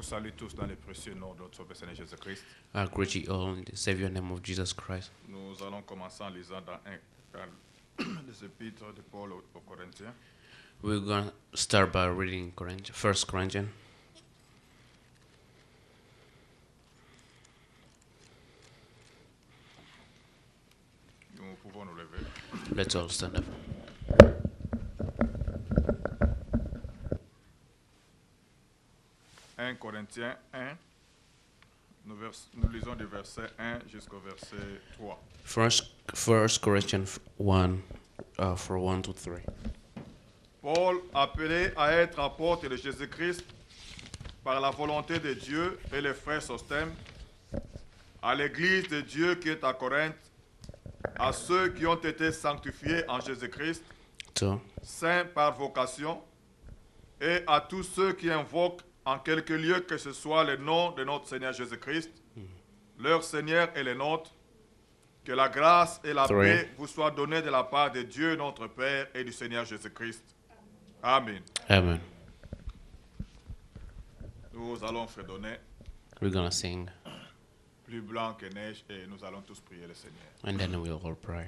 salue tous dans le précieux nom de notre Sauveur Seigneur Jésus-Christ. I greet you all in the Savior name of Jesus Christ. Nous allons commencer en lisant dans les épîtres de Paul aux Corinthiens. We're going to start by reading First Corinthians. Nous pouvons nous lever. Let's all stand up. 1 Corinthiens 1, nous lisons du verset 1 jusqu'au verset 3. First Corinthians 1, for 1 to 3. Paul, appelé à être apôtre de Jésus-Christ par la volonté de Dieu, et les frères Sostème, à l'église de Dieu qui est à Corinthe, à ceux qui ont été sanctifiés en Jésus-Christ, saints par vocation, et à tous ceux qui invoquent en quelque lieu que ce soit le nom de notre Seigneur Jésus-Christ, leur Seigneur et le nôtre, que la grâce et la paix vous soient données de la part de Dieu notre Père et du Seigneur Jésus-Christ. Amen. Amen. Nous allons fredonner. We're going to sing. Plus blanc que neige, et nous allons tous prier le Seigneur. And then we'll all pray.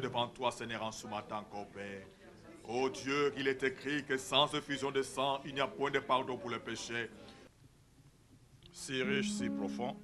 Devant toi, Seigneur, en ce matin encore, Père. Oh Dieu, il est écrit que sans effusion de sang, il n'y a point de pardon pour le péché. Si riche, si profond.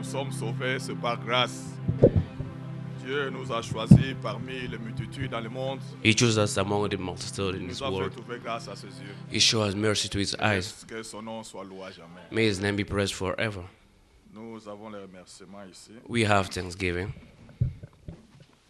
Nous sommes sauvés, c'est par grâce. Dieu nous a choisis parmi les multitudes dans le monde. He chose us among the multitude in Il this nous a fait world. trouver grâce à ses yeux. He show us mercy to his eyes. Que son nom soit loué à jamais. May his name be praised forever. Nous avons les remerciements ici. We have thanksgiving.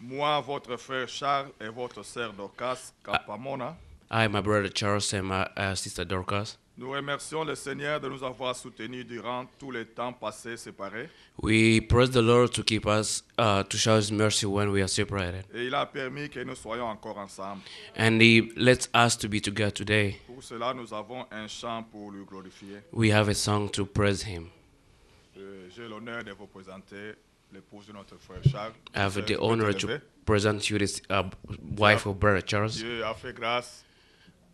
Moi, votre frère Charles et votre sœur Dorcas Kapamona, I, my brother Charles, and my sister Dorcas, nous remercions le Seigneur de nous avoir soutenus durant tous les temps passés séparés. we praise the Lord to keep us, to show his mercy when we are separated. Et il a permis que nous soyons encore ensemble. And he lets us to be together today. Pour cela, nous avons un chant pour lui glorifier. We have a song to praise him. J'ai l'honneur de vous présenter l'épouse de notre frère Charles. I have Sœur, the tu peux honor te to lever. present you this wife of brother Charles. Dieu a fait grâce.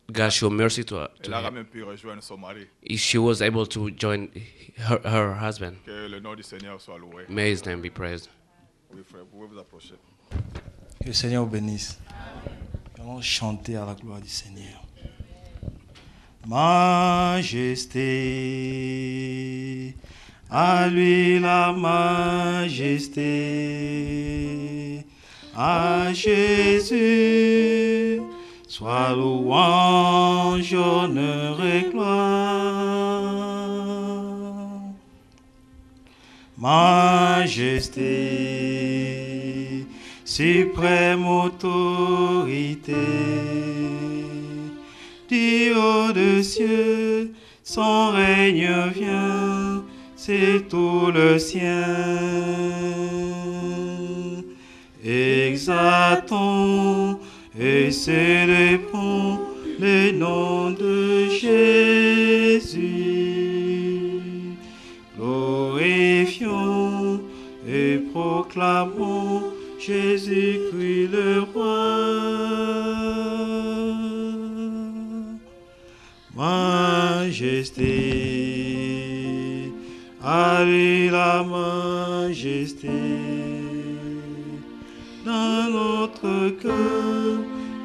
God show mercy to her. Elle a même pu rejoindre son mari. She was able to join her husband. Que le nom du Seigneur soit loué. May his name be praised. Oui, frère, vous pouvez vous approcher. Que le Seigneur vous bénisse. Nous allons chanter à la gloire du Seigneur. Majesté, à lui la majesté, à Jésus, soit louange, honneur et gloire. Majesté, suprême autorité, du haut des cieux, son règne vient, c'est tout le sien. Exaltons et célébrons le nom de Jésus. Glorifions et proclamons Jésus-Christ le roi. Majesté, à lui la majesté. Dans notre cœur,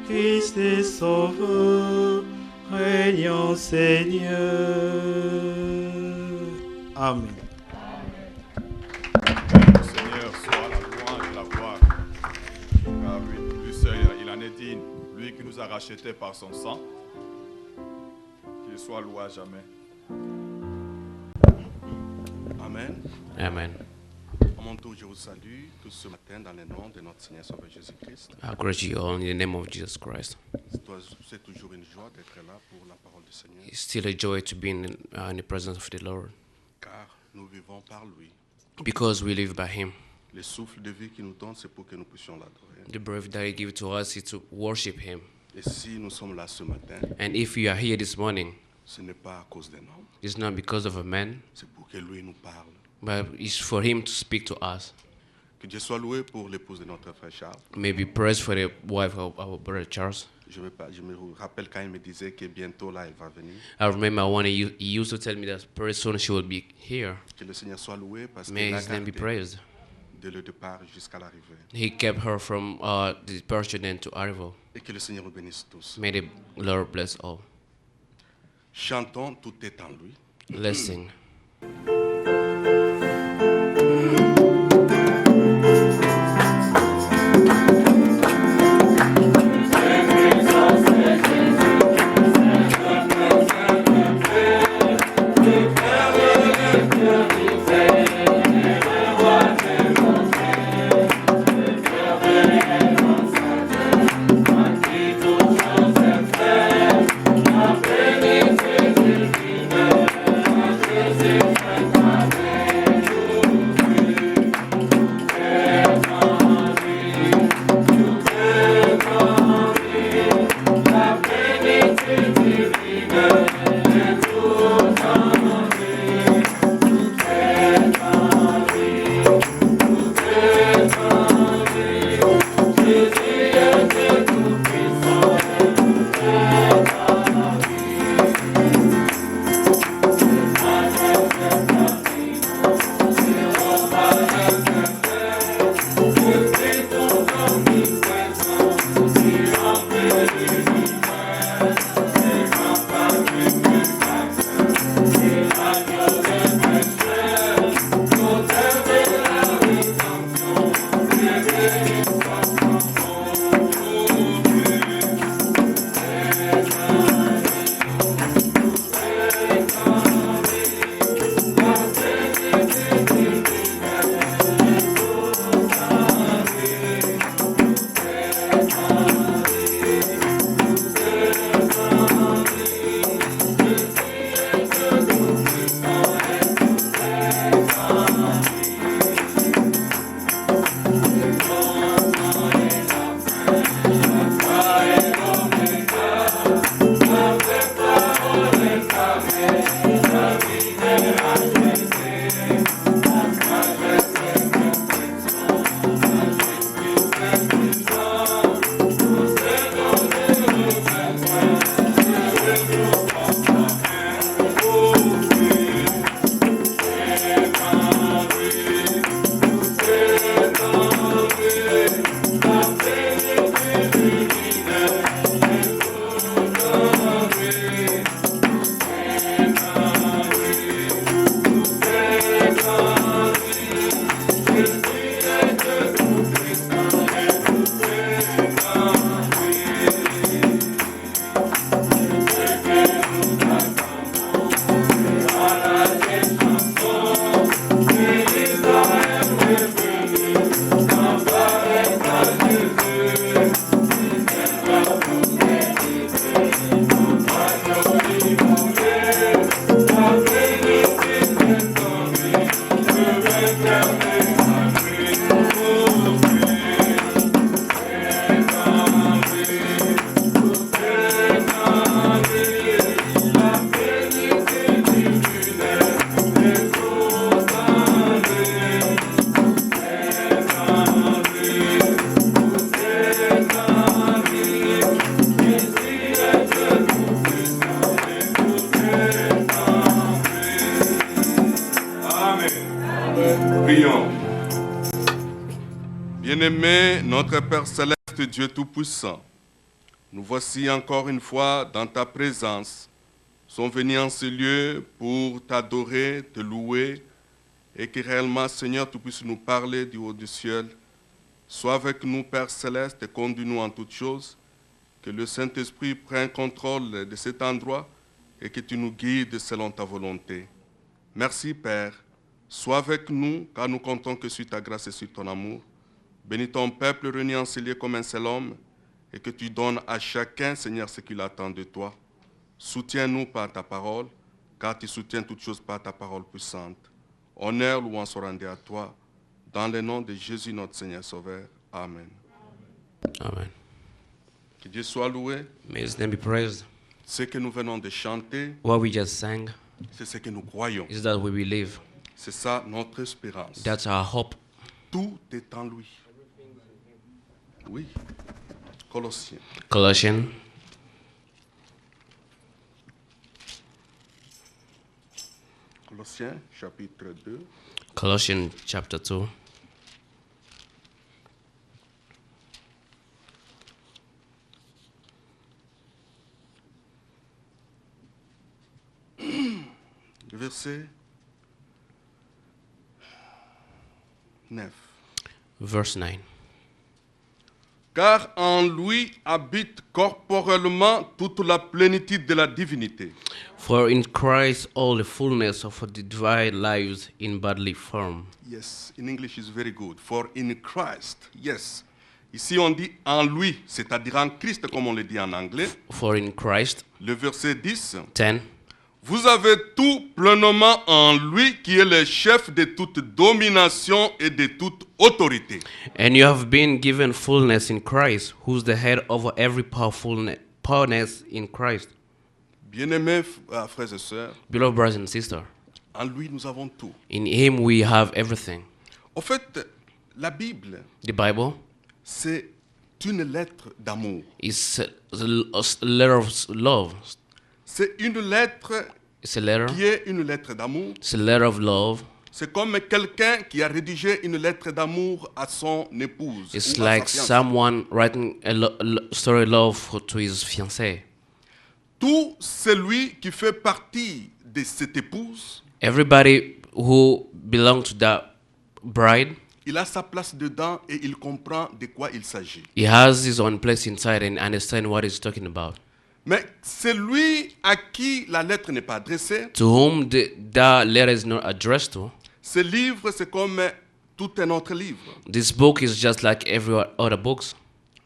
Christ est sauveur, régnant Seigneur. Amen. Le Seigneur soit la louange et la gloire. Ah oui, lui seul, il en est digne. Lui qui nous a rachetés par son sang. Qu'il soit loué à jamais. Amen. Amen. À mon tour, je vous salue tous ce matin dans le nom de notre Seigneur Sauveur Jésus-Christ. I greet you all in the name of Jesus Christ. C'est toujours une joie d'être là pour la parole du Seigneur, It's still a joy to be in the presence of the Lord car nous vivons par lui. because we live by him. Le souffle de vie qu'il nous donne, c'est pour que nous puissions l'adorer. The breath that he gives to us is to worship him. Et si nous sommes là ce matin, And if you are here this morning, ce n'est pas à cause d'un homme, it's not because of a man, c'est pour que lui nous parle. but it's for him to speak to us. Que Dieu soit loué pour l'épouse de notre frère Charles. May be praised for the wife of our brother Charles. Je me rappelle quand il me disait que bientôt là, elle va venir. I remember when he used to tell me that very soon she will be here. Que le Seigneur soit loué parce May qu'il a his name be gardé praised. de le départ jusqu'à l'arrivée. He kept her from the departure then to arrival. Et que le Seigneur vous bénisse tous. May the Lord bless all. Chantons, tout est en lui. Let's sing. Thank you. Prions. Bien-aimé, notre Père Céleste, Dieu Tout-Puissant, nous voici encore une fois dans ta présence. Nous sommes venus en ce lieu pour t'adorer, te louer, et que réellement, Seigneur, tu puisses nous parler du haut du ciel. Sois avec nous, Père Céleste, et conduis-nous en toutes choses. Que le Saint-Esprit prenne contrôle de cet endroit et que tu nous guides selon ta volonté. Merci, Père. Sois avec nous, car nous comptons que sur ta grâce et sur ton amour. Bénis ton peuple réuni en ce lieu comme un seul homme, et que tu donnes à chacun, Seigneur, ce qu'il attend de toi. Soutiens-nous par ta parole, car tu soutiens toutes choses par ta parole puissante. Honneur, louange soit rendu à toi, dans le nom de Jésus, notre Seigneur Sauveur. Amen. Amen. Que Dieu soit loué. May his name be praised. Ce que nous venons de chanter, What we just sang c'est ce que nous croyons. is that we believe. C'est ça notre espérance. That's our hope. Tout est en lui. Oui. Colossiens. Colossians Colossiens chapitre 2. Colossians chapter 2. Verset 9. Verse 9. Car en lui habite corporellement toute la plénitude de la divinité. For in Christ all the fullness of the divine lives in bodily form. Yes, in English is very good. For in Christ, yes. Ici on dit en lui, c'est-à-dire en Christ comme on le dit en anglais. For in Christ, Le verset 10. 10, Vous avez tout pleinement en lui qui est le chef de toute domination et de toute autorité. and you have been given fullness in Christ, who's the head over every powerness in Christ. Bien-aimés frères et sœurs, Beloved brothers and sisters, en lui nous avons tout. in him we have everything. En fait, la Bible, The Bible c'est une lettre d'amour. is a letter of love. C'est une lettre It's a letter. qui est une lettre d'amour. It's a letter of love. C'est comme quelqu'un qui a rédigé une lettre d'amour à son épouse. It's ou à sa like fiancée. someone writing a story of love to his fiancée. Tout celui qui fait partie de cette épouse, Everybody who belongs to that bride, il a sa place dedans et il comprend de quoi il s'agit. he has his own place inside and understand what he's talking about. Mais celui à qui la lettre n'est pas adressée, To whom that letter is not addressed to, ce livre, c'est comme tout un autre livre. this book is just like every other books.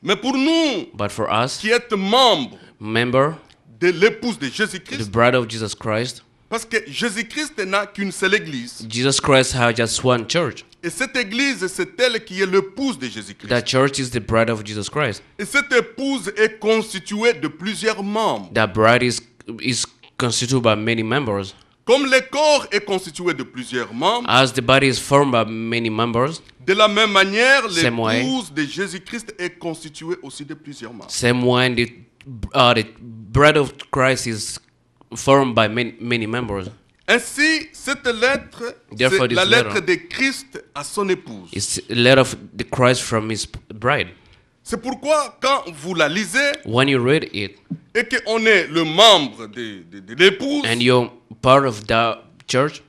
Mais pour nous, But for us, qui êtes membres member, de l'épouse de the Jésus-Christ, bride of Jesus Christ, parce que Jésus-Christ n'a qu'une seule église. Jesus Christ has just one church. Et cette église, c'est elle qui est l'épouse de Jésus-Christ. That church is the bride of Jesus Christ. Et cette épouse est constituée de plusieurs membres. That bride is constituted by many members. Comme le corps est constitué de plusieurs membres, As the body is formed by many members, de la même manière, Same way. l'épouse de Jésus-Christ est constituée aussi de plusieurs membres. same way the bride of Christ is formed by many members. Ainsi, cette lettre, Therefore, c'est la this lettre letter de Christ à son épouse. It's a letter of the Christ from his bride. C'est pourquoi, quand vous la lisez When you read it et qu'on est le membre de l'épouse, and you're part of that church,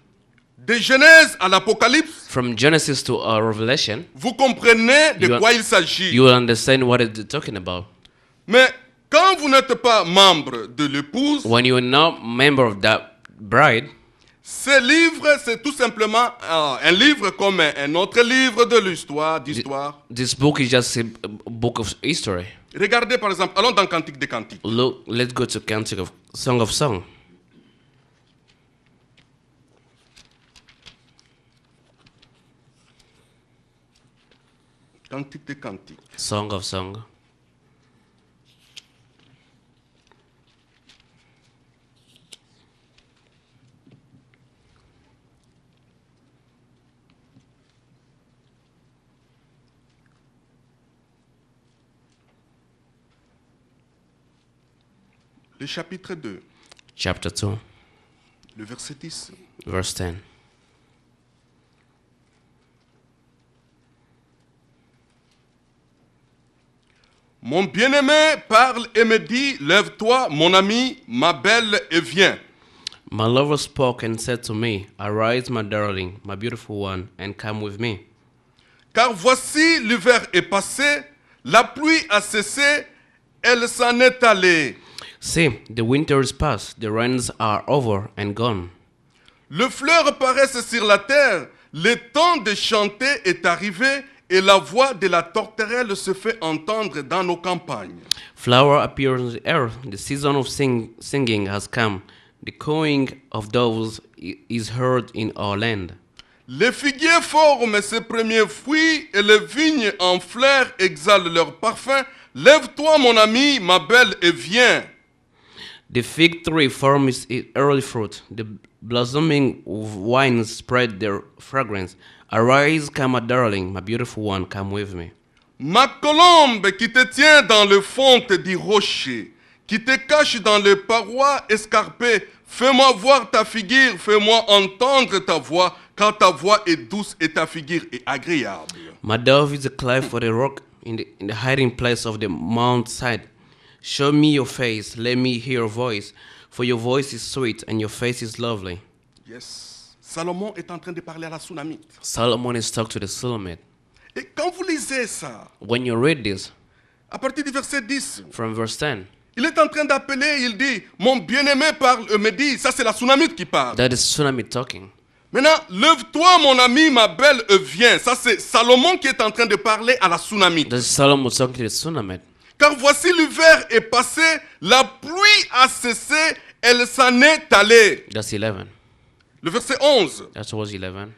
de Genèse à l'Apocalypse, from Genesis to Revelation, vous comprenez de You- quoi il s'agit. you will understand what it's talking about. Mais quand vous n'êtes pas membre de l'épouse, When you're not member of that bride, ce livre, c'est tout simplement un livre comme un autre livre de d'histoire. this book is just a book of history. Regardez par exemple, allons dans Cantique des Cantiques. Look, let's go to Cantic of Song of Song. Cantique des cantiques. Song of Song. Le chapitre 2, Chapter 2, le verset 10. verse 10. Mon bien-aimé parle et me dit, lève-toi, mon ami, ma belle, et viens. My lover spoke and said to me, Arise, my darling, my beautiful one, and come with me. Car voici l'hiver est passé, la pluie a cessé, elle s'en est allée. See, the winter is past, the rains are over and gone. Le fleur paraissent sur la terre, le temps de chanter est arrivé et la voix de la tourterelle se fait entendre dans nos campagnes. Flower appears on the earth, the season of singing has come, the cawing of doves is heard in our land. Les figuiers forment ses premiers fruits et les vignes en fleurs exhalent leur parfum. Lève-toi, mon ami, ma belle, et viens. The fig tree forms its early fruit, the blossoming vines spread their fragrance. Arise, come, my darling, my beautiful one, come with me. Ma colombe qui te tient dans le fond du rocher, qui te cache dans les parois escarpées, fais-moi voir ta figure, fais-moi entendre ta voix, car ta voix est douce et ta figure est agréable. My dove is a cliff for the rock in the hiding place of the mount side. Show me your face, let me hear your voice, for your voice is sweet and your face is lovely. Yes. Salomon est en train de parler à la Sunamite. Solomon is talking to the Sulamite. Et quand vous lisez ça, When you read this, à partir du verset 10, from verse 10, il est en train d'appeler, il dit, mon bien-aimé parle, me dit, ça c'est la Sunamite qui parle. that is Sulamite talking. Maintenant, lève-toi mon ami, ma belle, viens. Ça c'est Salomon qui est en train de parler à la Sunamite. That is Solomon talking to the Sulamite. Car voici l'hiver est passé, la pluie a cessé, elle s'en est allée. That's 11. Le verset 11. That was 11.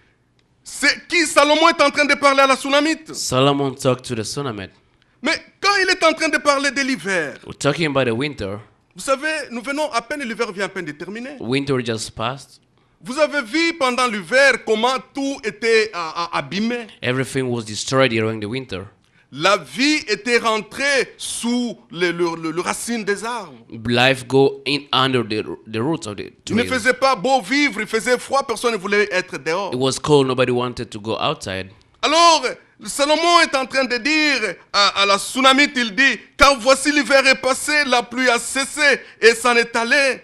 C'est qui Salomon est en train de parler à la Sunamite. Solomon talked to the Sulamite. Mais quand il est en train de parler de l'hiver, We're talking about the winter. vous savez, nous venons à peine, l'hiver vient à peine de terminer. Winter just passed. Vous avez vu pendant l'hiver comment tout était abîmé. Everything was destroyed during the winter. La vie était rentrée sous le racine des arbres. Life go in under the roots of the Il ne trees. faisait pas beau vivre, il faisait froid, personne ne voulait être dehors. It was cold, nobody wanted to go outside. Alors, Salomon est en train de dire à la Sunamite, il dit, car voici l'hiver est passé, la pluie a cessé et s'en est allé.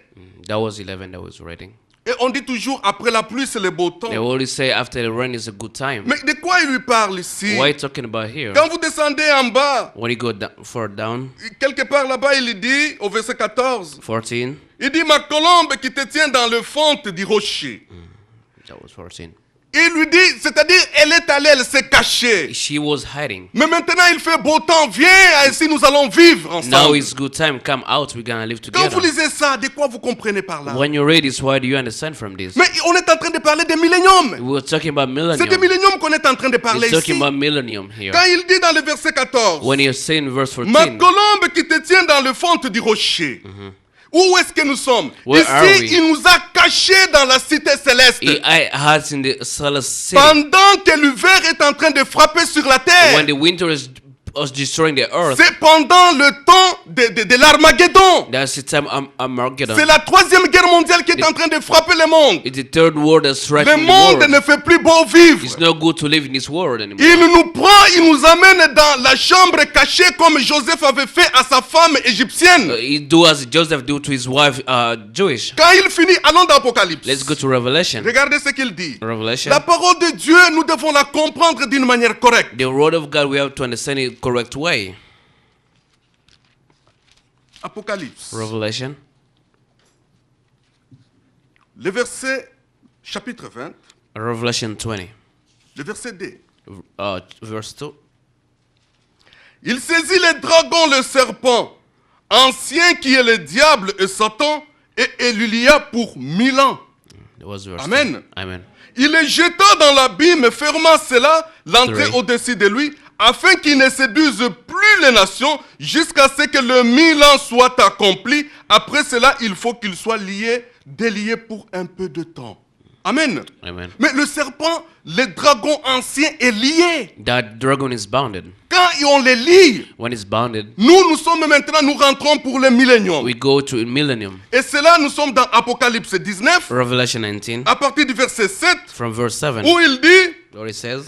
That was 11 that was reading. Et on dit toujours, après la pluie, c'est le beau temps. They always say after the rain is a good time. Mais de quoi il lui parle ici? What are you talking about here? Quand vous descendez en bas, When you go further down, quelque part là-bas, il dit, au verset 14, 14, il dit, ma colombe qui te tient dans le fond du rocher. that was 14. Il lui dit, c'est-à-dire, elle est allée, elle s'est cachée. She was hiding. Mais maintenant, il fait beau temps, viens, ainsi nous allons vivre Now ensemble. it's good time. Come out. We're gonna live Quand vous together. lisez ça, de quoi vous comprenez par là? When you read this, what do you understand from this? Mais on est en train de parler des milléniums. We're talking about C'est des millennium. milléniums qu'on est en train de parler We're talking ici. about millennium here. Quand il dit dans le verset 14, When you're saying verse ma 14, colombe qui te tient dans le fond du rocher. Où est-ce que nous sommes? Where are we? Ici, il nous a cachés dans la cité céleste. I hearts in the celestial city. Pendant que l'hiver est en train de frapper sur la terre. When the winter is destroying the earth, C'est pendant le temps de l'Armageddon. that's the time Armageddon. C'est la troisième guerre mondiale qui est en train de frapper le monde. It's the third world that's Le striking the monde world. ne fait plus beau vivre. It's not good to live in this world anymore. Il nous prend, il nous amène dans la chambre cachée comme Joseph avait fait à sa femme égyptienne. He do as Joseph do to his wife, Jewish. Quand il finit, allons dans l'Apocalypse. Let's go to Revelation. Regardez ce qu'il dit. Revelation. La parole de Dieu, nous devons la comprendre d'une manière correcte. The word of God, we have to understand it correct way. Apocalypse. Revelation. Le verset, chapitre 20, Revelation 20. le verset 2. Verse 2. Il saisit le dragon, le serpent, ancien qui est le diable et Satan, et il y a pour 1000 ans. That was verse Amen. 2. Amen. Il le jeta dans l'abîme, ferma cela, l'entrée Three. au-dessus de lui, afin qu'il ne séduise plus les nations jusqu'à ce que le 1000 ans soit accompli. Après cela, il faut qu'il soit délié pour un peu de temps. Amen. Amen. Mais le serpent, le dragon ancien est lié. That dragon is bounded. Quand on les lie, When it's bounded, nous sommes maintenant, nous rentrons pour le millénium. we go to a millennium. Et cela, nous sommes dans Apocalypse 19, Revelation 19, à partir du verset 7, from verse 7, où il dit, where it says,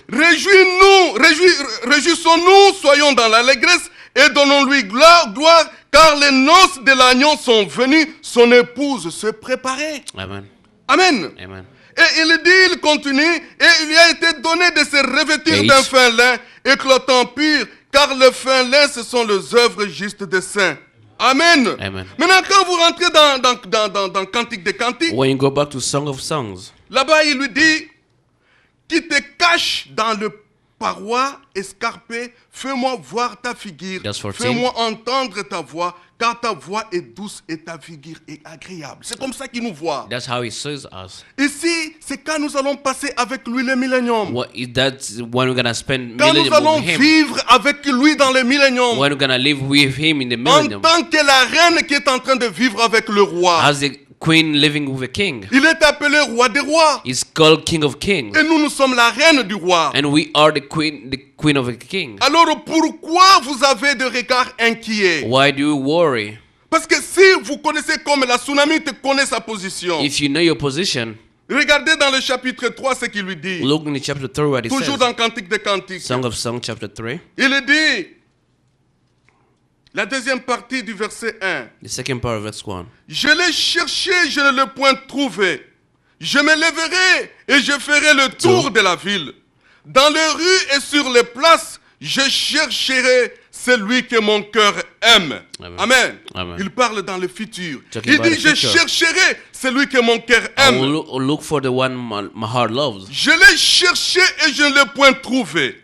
réjouissons-nous, soyons dans l'allégresse et donnons-lui gloire, car les noces de l'agneau sont venues, son épouse se préparait. Amen. Amen. Amen. Et il dit, il continue, et il lui a été donné de se revêtir d'un fin lin éclatant pur, car le fin lin, ce sont les œuvres justes des saints. Amen. Amen. Maintenant, quand vous rentrez dans Cantique des Cantiques, When you go back to Song of Songs, là-bas, il lui dit, qui te cache dans le paroi escarpé, fais-moi voir ta figure, That's 14. fais-moi entendre ta voix, car ta voix est douce et ta figure est agréable. C'est comme ça qu'il nous voit. that's how he sees us. Ici, c'est quand nous allons passer avec lui le millénium. That's when we're gonna spend Quand nous millennium allons with him. vivre avec lui dans le millénium. When we're gonna live with him in the En millennium. tant que la reine qui est en train de vivre avec le roi. As the queen living with a king. Il est appelé roi des rois. He's called King of Kings. Et nous sommes la reine du roi. And we are the queen of a king. Alors pourquoi vous avez des regards inquiets? Why do you worry? Parce que si vous connaissez comme la tsunamite connaît sa position. If you know your position, Regardez dans le chapitre 3 ce qu'il lui dit. look in the chapter 3 what it Toujours says. dans Cantique des Cantiques. Song of Songs chapter 3, Il dit, la deuxième partie du verset 1. the second part of verse 1. Je l'ai cherché, je ne l'ai point trouvé. Je me lèverai et je ferai le tour de la ville. Dans les rues et sur les places, je chercherai celui que mon cœur aime. Amen. Amen. Amen. Il parle dans le futur. Talking Il about dit, the je future. chercherai celui que mon cœur I aime. will look for the one my heart loves. Je l'ai cherché et je ne l'ai point trouvé.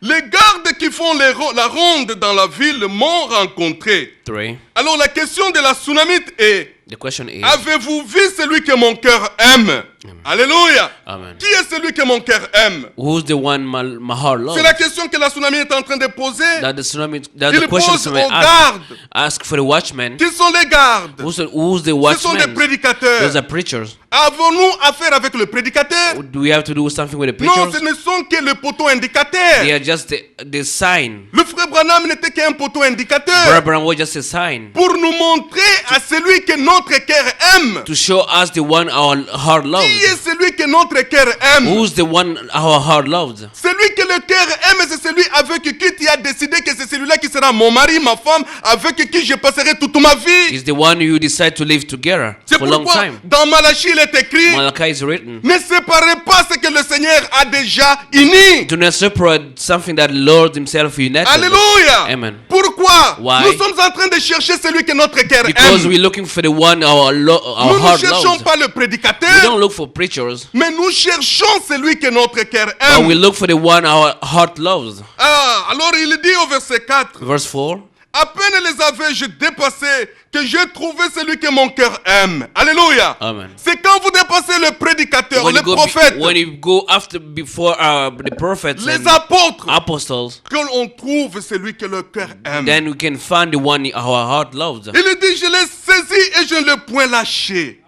Les gardes qui font la ronde dans la ville m'ont rencontré. 3. Alors la question de la tsunamite est, The question is, avez-vous vu celui que mon cœur aime? Alléluia. Amen. Qui est celui que mon cœur aime? Who's the one my heart loves? C'est la question que la tsunami est en train de poser. That the Il question pose tsunami aux gardes. ask for the watchman. Qui sont les gardes? Who's the Ce sont des watchman? prédicateurs. Those are preachers. Avons-nous affaire avec le prédicateur? Do we have to do something with the Non, ce preachers? ne sont que le poteau indicateur. They are just the sign. Le frère Branham n'était qu'un poteau indicateur. Brother Branham was just a sign Pour nous montrer à celui que notre cœur aime. to show us the one our heart loves. Qui est celui que notre cœur aime? Who's the one our heart loves? Celui que le cœur aime, c'est celui avec qui tu as décidé que c'est celui-là qui sera mon mari, ma femme, avec qui je passerai toute ma vie. Is the one you decide to live together C'est for a long pourquoi time. dans Malachie il est écrit, Malachi is written. ne séparez pas ce que le Seigneur a déjà uni. Do not separate something that Lord Himself united. Alléluia. Amen. Pourquoi? Why? Nous sommes en train de chercher celui que notre cœur Because aime. we're looking for the one our Nous ne heart cherchons loves. pas le We prédicateur, don't look for preachers, mais nous cherchons celui que notre cœur but we aime. look for the one our heart loves. Ah, alors il dit au verset 4, Verse 4. à peine les avais-je dépassés que j'ai trouvé celui que mon cœur aime. Alléluia. Amen. C'est quand vous dépassez le prédicateur, le prophète, when you go before the prophets les and apôtres, apostles, qu'on trouve celui que le cœur aime. then we can find the one our heart loves. Il dit, je l'ai saisi et je ne l'ai point lâché.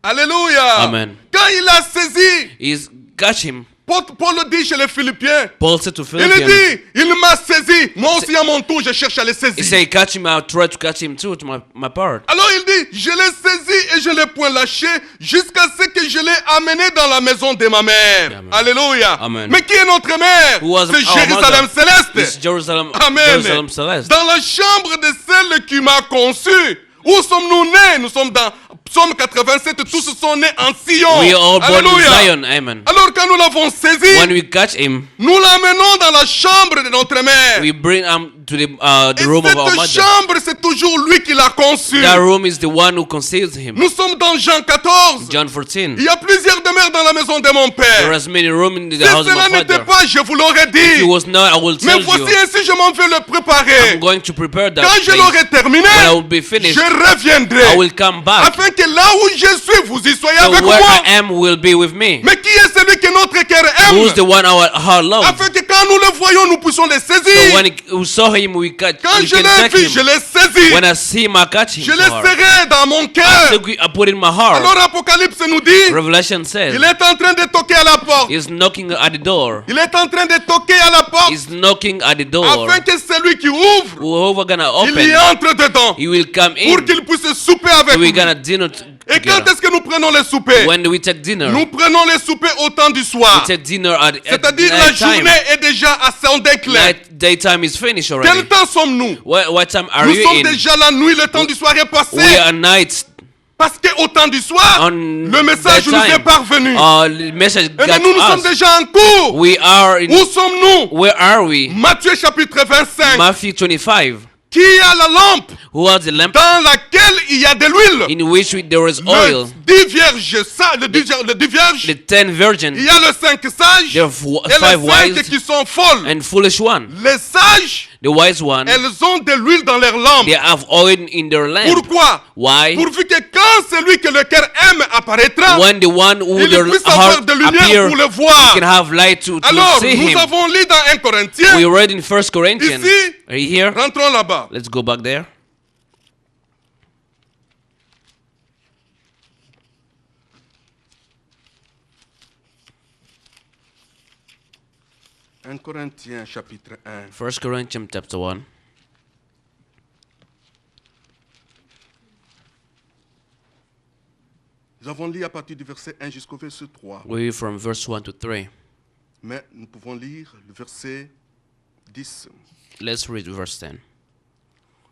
Alléluia. Amen. Quand il a saisi, He's catch him. Paul le dit chez les Philippiens, Paul said to il Philippians, dit, il m'a saisi. Moi aussi à mon tour, je cherche à le he saisir. said, catch him, I'll try to catch him too, to my part. Alors il dit, je l'ai saisi et je ne l'ai point lâché jusqu'à ce que je l'ai amené dans la maison de ma mère. Amen. Alléluia. Amen. Mais qui est notre mère? Who was C'est our Jérusalem mother? It's céleste. Jerusalem, Amen. Jerusalem Celeste. Dans la chambre de celle qui m'a conçu. Où sommes-nous nés? Nous sommes dans Psaume 87. Tous sont nés en Sion. We are all born in Alléluia. Zion, amen. Alors quand nous l'avons saisi, When we catch him, nous l'amenons dans la chambre de notre mère. we bring him to the Et room of our cette mother. chambre, c'est toujours lui qui l'a conçue. That room is the one who conceals him. Nous sommes dans Jean 14. John 14. Il y a plusieurs demeures dans la maison de mon There père. is many rooms in the Si house of cela my n'était father. pas, je vous l'aurais If it dit. was not, I will Mais tell voici you. ainsi, je m'en vais le préparer. I'm going to prepare that Quand je place. l'aurai terminé, When I will be finished, je reviendrai. I will come back. Afin que là où je suis, vous y soyez So avec where moi. I am will be with me. Mais qui est celui que notre cœur Who's aime? the one our heart loves? Afin que quand nous le voyons, nous puissions les So saisir. when we saw him, we Quand we je can l'ai take vu, je him. l'ai saisi. When I see him, I catch him. Je so l'ai hard. serré dans mon cœur. So I put in my heart. Alors Apocalypse nous dit, Revelation says il est en train de toquer à la porte. he's knocking at the door. Il est en train de toquer à la porte He's knocking at the door. afin que celui qui ouvre, Whoever gonna il y open, entre dedans he will come pour in. qu'il puisse souper avec So lui. we're gonna dinner Et quand together. est-ce que nous prenons le souper? When do we take dinner? Nous prenons le souper au temps du We soir. take dinner at C'est-à-dire la night time. journée est déjà à son déclin. Daytime is finished Quel already. temps sommes-nous? What time are Nous you sommes in? déjà la nuit, le temps du soir est passé. We are night. Parce qu'au temps du soir, On le message nous est daytime. parvenu. The message Et bien got nous, nous sommes us. déjà en cours. We are in. Où sommes-nous? Where are we? Matthieu chapitre 25. Matthew 25. Qui a la lampe Who has the lamp dans laquelle il y a de l'huile? in which there is Le oil? 10 vierges, le 10 vierges. The 10 virgins. Il y a les 5 sages There are et les 5 5 wise qui sont folles. and foolish one. Les sages, The wise one, elles ont de l'huile dans leur lampe. they have oil in their lamp. Pourquoi? Why? Pourvu que quand celui que le cœur aime apparaîtra, When the one who il their puisse avoir heart de lumière appear, pour le you voir. can have light to Alors, see nous him. avons lu dans 1 Corinthiens. We read in 1 Corinthians. Ici, Are you here? rentrons là-bas. Let's go back there. Un Corinthiens chapitre 1. 1 Corinthians chapter 1. Nous avons lu à partir du verset 1 jusqu'au verset 3. We read from verse 1 to 3. Mais nous pouvons lire le verset 10. Let's read verse 10.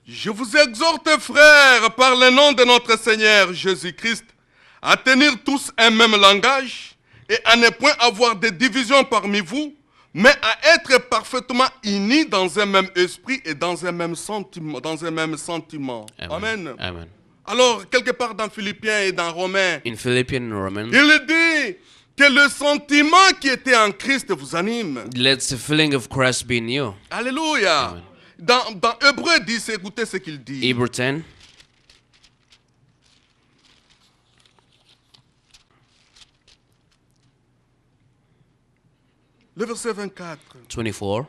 Je vous exhorte, frères, par le nom de notre Seigneur Jésus-Christ, à tenir tous un même langage et à ne point avoir de divisions parmi vous, mais à être parfaitement unis dans un même esprit et dans un même sentiment. Amen. Amen. Alors, quelque part dans Philippiens et dans Romains, In Philippians and Romans, il dit que le sentiment qui était en Christ vous anime. let the feeling of Christ be in you. Alléluia. Amen. Dans Hébreux 10, écoutez ce qu'il dit. Hebrews 10, Le verset 24. 24.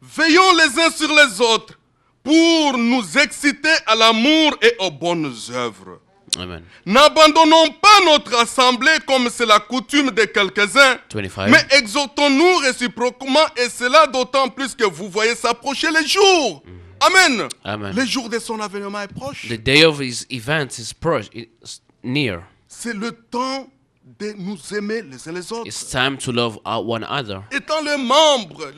Veillons les uns sur les autres pour nous exciter à l'amour et aux bonnes œuvres. Amen. N'abandonnons pas notre assemblée comme c'est la coutume de quelques-uns, 25. mais exhortons-nous réciproquement, et cela d'autant plus que vous voyez s'approcher les jours. Amen. Amen. Le jour de son avènement est proche. The day of his events is near. C'est le temps de nous aimer les uns les autres. It's time to love one another. Étant le membre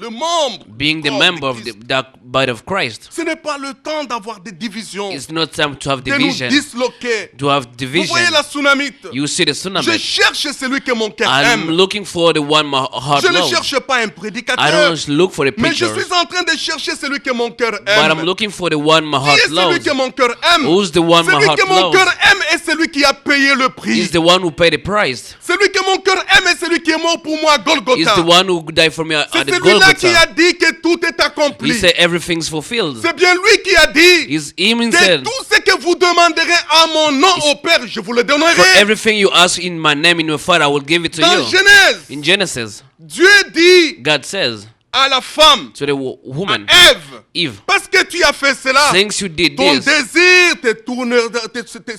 Being the corps member de of Christ, the body of Christ, ce n'est pas le temps d'avoir des divisions, it's not time to have de nous division. disloquer. To have Vous division. voyez la tsunamite. You see the Je tsunami. cherche celui que mon cœur I'm aime. looking for the one my heart Je ne loves. cherche pas un I prédicateur, don't look for the mais je preacher, suis en train de chercher celui que mon cœur but I'm aime. looking for the one my Qui heart est celui loves. que mon cœur aime? Who's the one my Celui heart que mon loves? cœur aime est celui qui a payé le prix. He's the one who paid the price. Celui que mon cœur aime est celui qui est mort pour moi à He's Golgotha. the one who died for me at C'est the celui-là qui a Golgotha. dit que tout est He accompli. said everything's fulfilled. C'est bien lui qui a dit It's him que himself. tout ce que vous demanderez à mon nom au Père, je vous le For donnerai. everything you ask in my name, in your Father, I will give it to Dans you. Genèse, In Genesis, Dieu dit God says à la femme, to the woman, à Ève, Eve, parce que tu as fait cela, since you did ton this, désir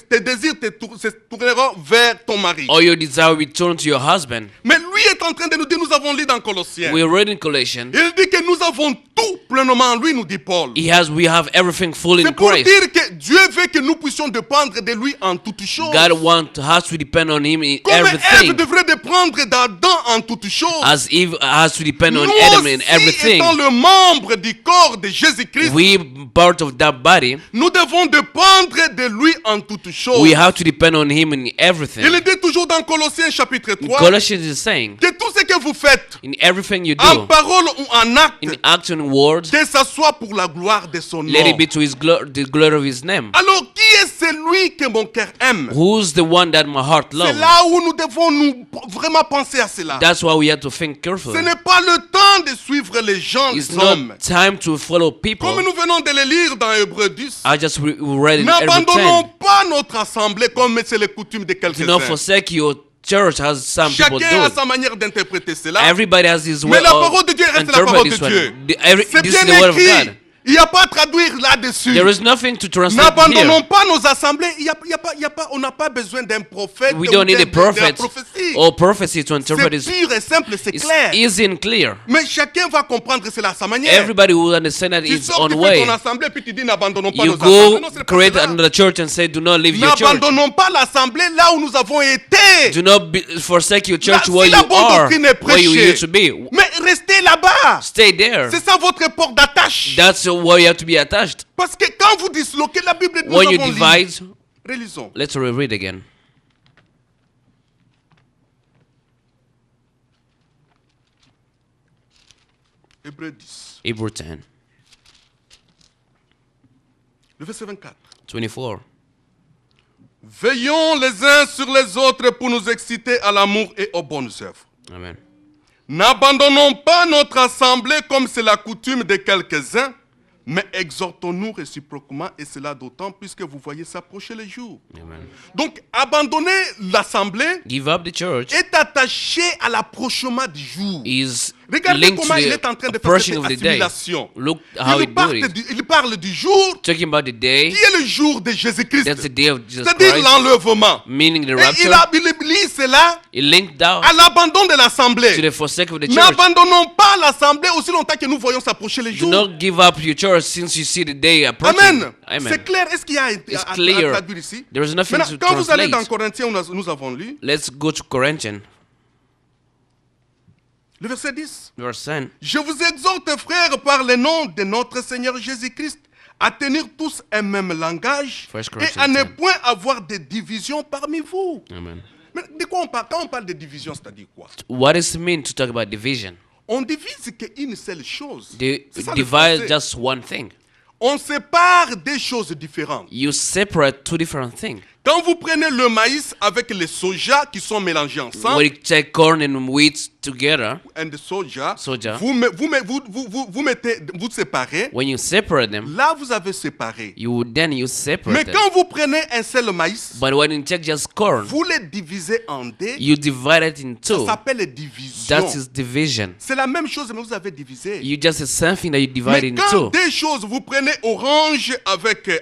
tes désirs se tourneront vers ton mari. all your desire return to your husband. Mais lui est en train de nous dire, nous avons lu dans Colossiens, We read in Colossians, il dit que nous avons tout pleinement en lui, nous dit Paul. we have everything full in C'est pour Christ. dire que Dieu veut que nous puissions dépendre de lui en toutes choses. God wants us to depend on Him in Comme Ève everything, devrait dépendre d'Adam en toutes choses. as Eve has to depend on Nous Adam in aussi, everything. étant le membre du corps de Jésus-Christ, We part of that body. nous devons dépendre de lui en toutes choses. We have to depend on Him in everything. Il dit toujours dans Colossiens chapitre 3 Colossians is saying, que tout ce que vous faites, in everything you en do, parole ou en acte, in action and words, que ça soit pour la gloire de son let nom. it be to the glory of His name. Alors, qui est celui que mon cœur aime? Who's the one that my heart C'est loves? là où nous devons vraiment penser à cela. That's why we have to think Ce carefully. n'est pas le temps de suivre les gens, It's les hommes. not time to follow people. Comme nous venons de le lire dans Hébreux 10, I just read in every n'abandonnons 10. pas notre assemblée comme c'est les coutumes de Do not quelques-uns. forsake your church has some people Chacun do a it. sa manière d'interpréter cela. Everybody has his way Mais la of parole de Dieu reste la parole interpret de this one. Dieu. C'est This is bien the word of écrit. God. Il n'y a pas à traduire là-dessus. There is nothing to translate N'abandonnons here. pas nos assemblées. On n'a pas besoin d'un prophète We ou don't need a de la prophet prophétie. or prophecy to interpret C'est this. pur et simple, c'est It's clair. easy and clear. Mais chacun va comprendre cela à sa manière. Everybody will understand that Tu it's sors, tu on fais way. ton assemblée, puis tu dis n'abandonnons pas You nos assemblées. go Non, c'est pas create cela. another church and say, do not leave your church. N'abandonnons pas l'assemblée là où nous avons été. Do not forsake your church Là, where si you la bonne are, doctrine est where you prêchée. used to be. Mais restez là-bas. Stay there. C'est ça votre port d'attache. That's where you have to be attached. Parce que quand vous disloquez la Bible, nous When you avons divide, lu. Relisons. let's reread again. Hébreux 10. Hebrew 10, Le verset 24. 24. Veillons les uns sur les autres pour nous exciter à l'amour et aux bonnes œuvres. Amen. N'abandonnons pas notre assemblée comme c'est la coutume de quelques-uns, mais exhortons-nous réciproquement, et cela d'autant puisque vous voyez s'approcher les jours. Amen. Donc, abandonner l'assemblée Give up the church est attaché à l'approchement du jour. is Regardez linked comment il to est en train the de faire approaching cette of the day. assimilation. Look how he do it. Il parle du jour Talking about the day, qui est le jour de Jésus-Christ, that's the day of Jesus c'est-à-dire Christ, l'enlèvement. meaning the Et rapture. il lit cela It linked down à l'abandon de to l'assemblée. the forsake of the church. N'abandonnons pas l'assemblée aussi longtemps que nous voyons s'approcher les Do jours. not give up your church since you see the day approaching. Amen. Amen. C'est clair. Est-ce qu'il y a It's à clear. traduire ici? There is nothing Maintenant, to quand vous allez dans translate. Corinthiens, où nous avons lu, Let's go to Corinthians, le verset 10. verse 10. Je vous exhorte, frères, par le nom de notre Seigneur Jésus-Christ, à tenir tous un même langage First et Corinthians à ne 10. point avoir de divisions parmi vous. Amen. Mais de quoi on parle? Quand on parle de division, c'est-à-dire quoi? What does it mean to talk about division? On divise qu'une seule chose. They C'est ça le divide français. just one thing. On sépare des choses différentes. You separate two different things. Quand vous prenez le maïs avec le soja qui sont mélangés When ensemble, you take corn and wheat together, and the soja, Soja. vous séparez. when you separate them, Là, vous avez séparé. you Mais separate them. quand vous prenez un seul maïs, But when you take just corn, vous les divisez en deux. you divide it in Ça two. s'appelle division. That is division. C'est la même chose, mais vous avez divisé. You just the same thing that you divide Mais in quand two. des choses, vous prenez orange avec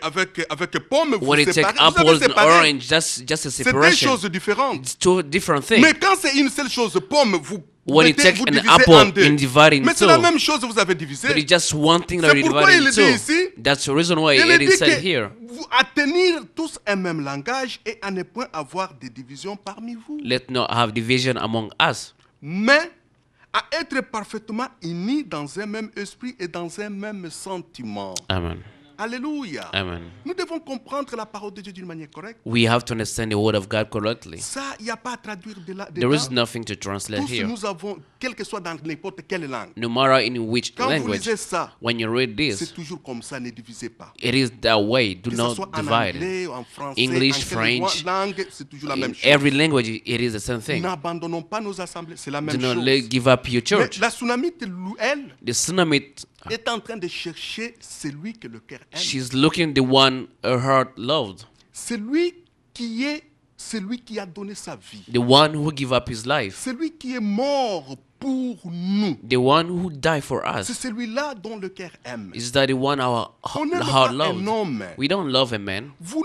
pomme, vous When you take séparez. Vous apples avez and séparé. orange, that's just a C'est deux separation. choses différentes. It's two different things. Mais quand c'est une seule chose, pomme, vous When you mettez- take vous an divisez apple en deux. and divide in Mais c'est la two, même chose, vous avez divisé. but it's just one thing that C'est you pourquoi divide il in dit two. ici, That's the reason why Il it dit is said que here. à tenir tous un même langage et à ne point avoir de divisions parmi vous. Let not have division among us, Mais à être parfaitement unis dans un même esprit et dans un même sentiment. Amen. Alléluia. Amen. Nous devons comprendre la parole de Dieu d'une manière correcte. We have to understand the word of God correctly. Ça, il n'y a pas à traduire de là. There is nothing to translate Tous here. nous avons, quelle que soit dans n'importe quelle langue. No matter in which Quand vous language, lisez ça, when you read c'est this, toujours comme ça, ne divisez pas. it is that way. Do Que ce not soit en divide it. anglais, en français, English, en quelle French, langue, c'est toujours la même In chose. every language, it is the same thing. N'abandonnons pas nos assemblées, c'est la Do même not chose. give up your Mais church. la tsunamite, elle, The Sunamite, est en train de chercher celui que le cœur aime. she's looking the one her heart loved, Celui qui a donné sa vie. the one who give up his life, Celui qui est mort pour nous. the one who died for C'est us. celui-là dont le cœur aime. Is that the one our On n'aime heart pas un loved? homme. We don't love a man. Vous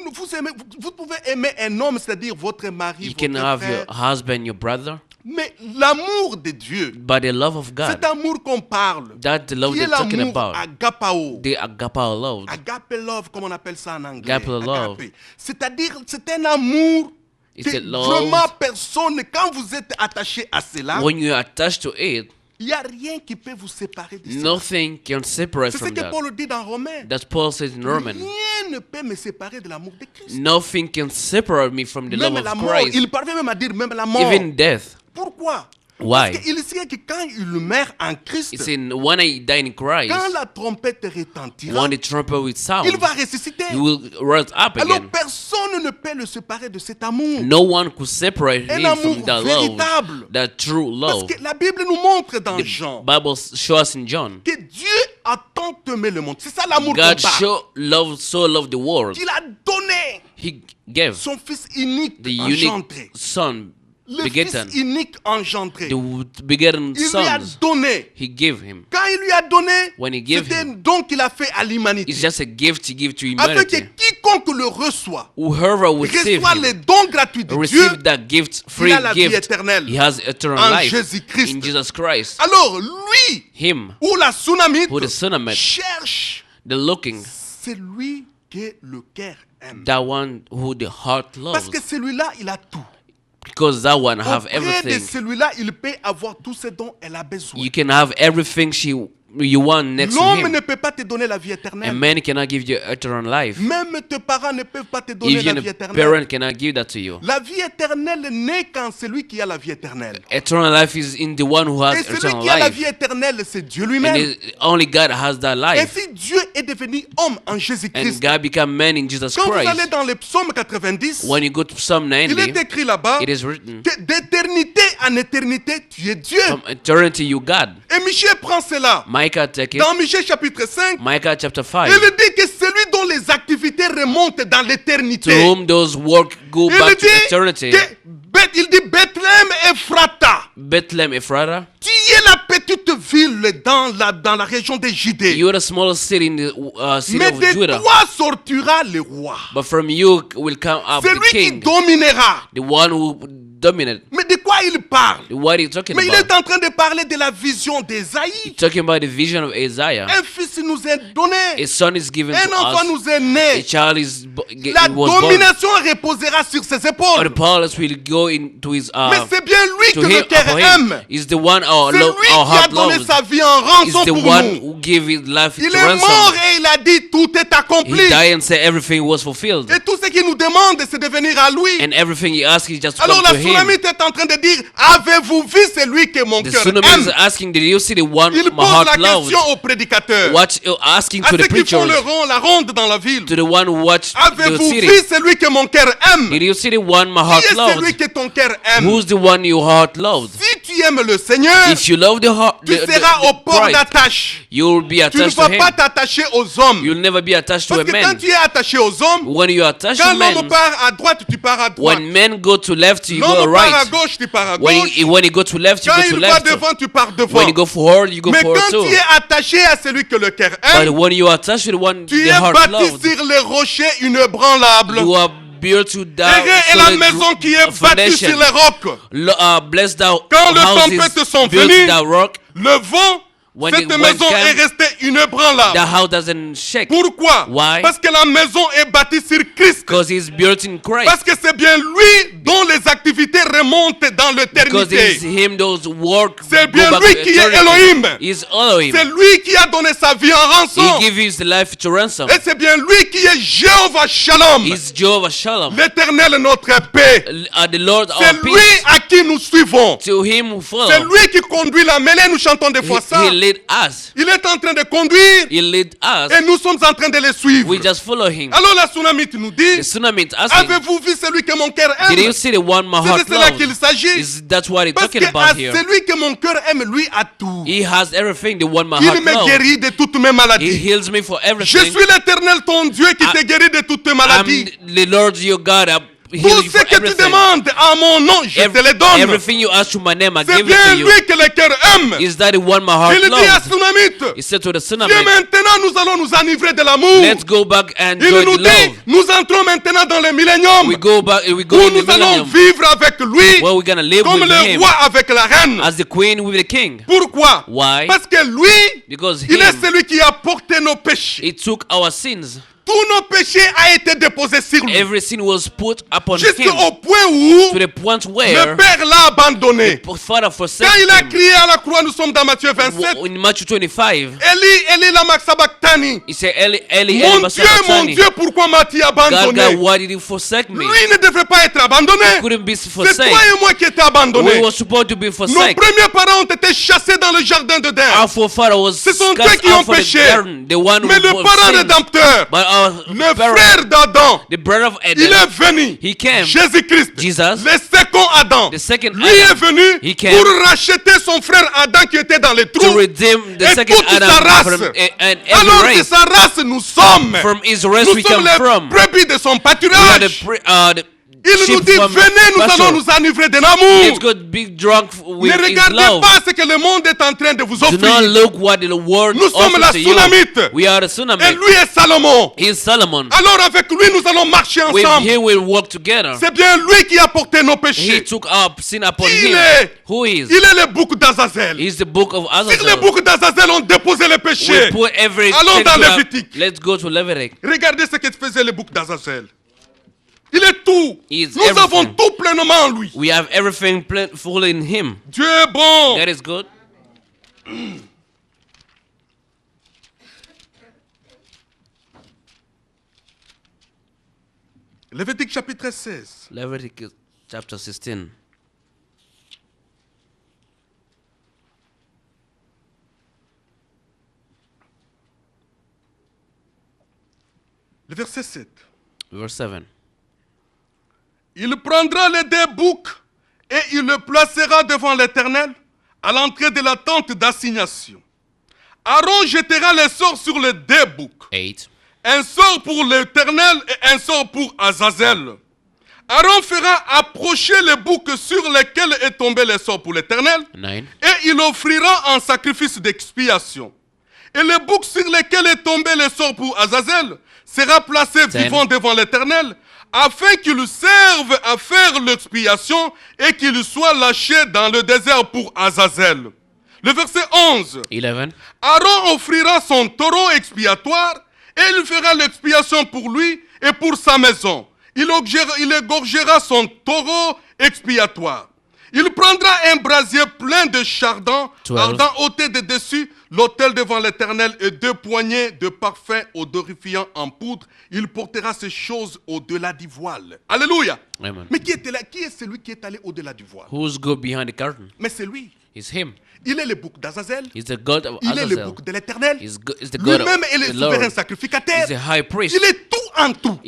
pouvez aimer un homme, c'est-à-dire votre mari, You can votre have frère. your husband, your brother, Mais l'amour de Dieu, but the love of God, cet amour qu'on parle, that the love qui est they're talking l'amour about, agapao. the agape love, Agape love, comme on appelle ça en anglais. Agape love. C'est-à-dire, c'est un amour It's que a love. vraiment personne, quand vous êtes attaché à cela, when you're attached to it, il n'y a rien qui peut vous séparer de ça. nothing can separate C'est ce from que that. Paul dit dans Romains. That's Paul says in Romans. Rien ne peut me séparer de l'amour de Christ. Nothing can separate me from the love Même la of mort, Christ, il parvient même à dire même la mort. even death. Pourquoi? Why? Parce qu'il sait que quand il meurt en Christ, It's in when I die in Christ, quand la trompette retentira, when the trumpet will sound, il va ressusciter. he will rise up Alors again. personne ne peut le séparer de cet amour. No one could separate Un him amour from that véritable. love, that true Parce love. que la Bible nous montre dans The Jean Bible shows us in John. que Dieu a tant aimé le monde. C'est ça l'amour qu'on God parle. so loved the world. Il a donné He gave son Fils unique the unique engendré. Son le begotten, Fils unique engendré. the begotten Il lui a sons, donné. he gave him. Quand il lui a donné, When he gave c'était him, un don qu'il a fait à l'humanité. it's just a gift he gave to Afin que humanity. quiconque le reçoit, Whoever receive reçoit les him, dons gratuits de Dieu, receive that gift, free il a la vie gift, éternelle he has eternal en life Jésus-Christ. in Jesus Christ. Alors, lui, Him, ou la Sunamite, who the Sunamite, cherche, the looking, c'est lui que le cœur aime. that one who the heart Parce loves. que celui-là, il a tout. Because that one have Auprès de everything. celui-là, il peut avoir tout ce dont elle a besoin. You can have everything you want next to L'homme ne him. peut pas te donner la vie A éternelle. man cannot give you eternal life. Même tes parents ne peuvent pas te donner la Even vie a éternelle. parent cannot give that to you. La vie éternelle n'est qu'en celui qui a la vie éternelle. Eternal life is in the one who has Et celui eternal qui a la life. vie éternelle, c'est Dieu And lui-même. only God has that Et life. si Dieu est devenu homme en And Jésus-Christ, God became man in Jesus quand vous allez Christ. dans le psaume 90, When you go to Psalm il est 90, écrit là-bas it is written, que d'éternité en éternité, tu es Dieu. from eternity you God. Et Michel prend cela. Micah take it. Dans Michel chapitre 5, Micah chapter 5. il dit que celui dont les activités remontent dans To l'éternité. whom those work go Il back to dit eternity. que il dit Bethléem Ephrata. Bethlehem Ephrata. Tu es la petite ville dans la région de Judée. You are the smallest city in the city Mais of de Judah. toi sortira le roi. But from you will come up C'est the lui qui king, dominera. the one who dominated. Mais de quoi il parle? What are you talking Mais il about? est en train de parler de la vision d'Ésaïe. Talking about the vision of Isaiah. Un fils nous est donné. A son is given Un to enfant us. nous est A né. child La was born. domination reposera sur ses Or the épaules. palace will go into his Mais c'est bien lui to que le him, cœur for him. aime. Is the one our, C'est lui our qui a heart donné loves. sa vie en Is rançon the pour one nous. who gave his life Il to est ransom. mort et il a dit tout est He accompli. died and said everything was fulfilled. Et tout ce qu'il nous demande, c'est de venir à lui. And everything he asked is just to Alors come la to him. Sunamite est en train de dire, avez-vous vu celui que mon The cœur Sunamite is aime? asking, did you see the one Il my pose la heart loved? question au prédicateur. Asking À to the ceux qui font preachers, la ronde dans la ville. to the one who watched the Avez-vous city. vu celui que mon cœur aime? Did you see the one my Qui heart est celui loved? que ton cœur aime? Who's the one your heart loved? Si tu aimes le Seigneur, If you love the heart, tu seras au port Christ, d'attache. you'll be Tu ne attached to vas pas him. t'attacher aux hommes. You'll never be attached to Parce a que quand man. tu es attaché aux hommes, When you are attached quand to l'homme men, part à droite, tu pars à droite. when men go to left, you go L'homme part à right. gauche, tu pars à When gauche. you go to left, you Quand go to il va left. devant, tu pars devant. When you go forward, you go Mais forward quand too. tu es attaché à celui que le cœur But aime, when you are attached to the one tu the es heart bâti loved, sur les rochers inébranlables. you are built to down. Heureux est la maison qui est bâtie sur les rocs. Blessed thou Quand les houses tempêtes sont built venues, thou rock. Le vent, When cette the wind maison came, est restée inébranlable. The house doesn't shake. Pourquoi? Why? Parce que la maison est bâtie sur Christ. Because he's built in Christ. Parce que c'est bien lui dont les activités remontent dans Because it's l'éternité. him those work C'est go bien back lui to qui est eternity. Elohim. He's Elohim. C'est lui qui a donné sa vie en rançon. He give his life to ransom. Et c'est bien lui qui est Jéhovah Shalom. He's Jehovah Shalom. L'éternel notre paix. The Lord C'est our lui peace. à qui nous suivons. To him who follow. C'est lui qui conduit la mêlée. Nous chantons des fois ça. He lead us. Il est en train de conduire He lead us. et nous sommes en train de le suivre. We just follow him. Alors la Sunamite nous dit, The tsunami is asking, avez-vous vu celui que mon cœur did you aime? see the one my C'est heart de cela qu'il loves? s'agit. That's what he's Parce talking que à about here. celui que mon cœur aime, lui a tout. He has everything, the one my Il heart me loves. guérit de toutes mes He maladies. heals me for Je everything. suis l'Éternel ton Dieu qui te guérit de toutes tes I'm maladies. the Lord your God. I heal Tout you ce for que tu everything. demandes à mon nom, je te le donne. Everything you ask to my name, I C'est give it bien to you. lui que le cœur aime. Is that the one my heart Il dit à loves? Sunamite, He said to the viens tsunami, maintenant, nous allons nous enivrer de l'amour. let's go back and Il enjoy nous the dit, love. nous entrons maintenant dans le millénium We go back, we go où in the nous allons millennium vivre avec lui where we're gonna live comme with le him roi avec la reine. as the queen with the king. Pourquoi? Why? Parce que lui, Because il est him, celui qui a porté nos péchés. he took our sins. Tous nos péchés ont été déposés sur lui. Every sin was put upon him Jusqu'au point où to the point le where Père l'a abandonné. the Father forsake Quand il a him. crié à la croix, nous sommes dans Matthieu 27. In Matthew 25, Eli lama sabachthani. he said, Eli, Eli, Mon Eli, Dieu, Basakatani. pourquoi m'as-tu God, abandonné? why did you forsake me? Lui ne devrait pas être abandonné. Couldn't be C'est forsaken. toi et moi qui étions We abandonnés. were supposed to be Nos forsaken. premiers parents ont été chassés dans le jardin de d'Éden. Our forefather was Ce sont eux cast qui ont out for the péché. garden, the one Mais le who parent sinned. rédempteur, But our le parent, frère d'Adam, the brother of il Adam, est venu. he came. Jésus-Christ, Jesus, le second Adam, the second lui est Adam, venu he came pour racheter son frère Adam qui était dans les to trous. redeem the Et second toute sa Adam race. from and Alors every de race. sa race nous sommes. From his race Nous we sommes come les from. brebis de son We are pâturage. Il nous sheep dit, from venez, nous pasture. allons nous enivrer de Let's l'amour. go be drunk with Ne his regardez love. pas ce que le monde est en train de vous Do not offrir. look what the world Nous sommes offers la to you. Tsunamite. We are the Et tsunami. lui est Salomon. He is Solomon. Alors avec lui, nous allons marcher With ensemble. him we'll work together. C'est bien lui qui a porté nos He péchés. took up sin upon Il him. est. Who is? Il est le bouc d'Azazel. He's the book of Sur les Azazel. boucs d'Azazel ont déposé les We péchés. put everything Allons dans to that. Lévitique. Let's go to Levitic. Regardez ce que faisait le bouc d'Azazel. Il est tout. He is Nous avons everything. tout pleinement en lui. We have everything full in him. Dieu est bon. That is good. Lévitique chapitre 16. Leviticus chapter 16. Le verset 7. Verse 7. Il prendra les deux boucs et il le placera devant l'Éternel à l'entrée de la tente d'assignation. Aaron jettera les sorts sur les deux boucs. 8. Un sort pour l'Éternel et un sort pour Azazel. Aaron fera approcher les boucs sur lesquels est tombé le sort pour l'Éternel 9. et il offrira un sacrifice d'expiation. Et le bouc sur lequel est tombé le sort pour Azazel sera placé 10. vivant devant l'Éternel afin qu'il serve à faire l'expiation et qu'il soit lâché dans le désert pour Azazel. Le verset 11. 11. Aaron offrira son taureau expiatoire et il fera l'expiation pour lui et pour sa maison. Il égorgera son taureau expiatoire. Il prendra un brasier plein de chardon, 12. ardent ôté de dessus l'autel devant l'Éternel et 2 poignées de parfum odorifiant en poudre. Il portera ces choses au-delà du voile. Alléluia. Amen. Mais qui était là? Qui est celui qui est allé au-delà du voile? Who's good behind the curtain? Mais c'est lui. It's him. Il est le bouc d'Azazel. He's the God of Il est le Azazel. bouc de l'Éternel. He's the God Lui-même est of le the souverain Lord. sacrificateur. He's the high priest. Il est tout en tout.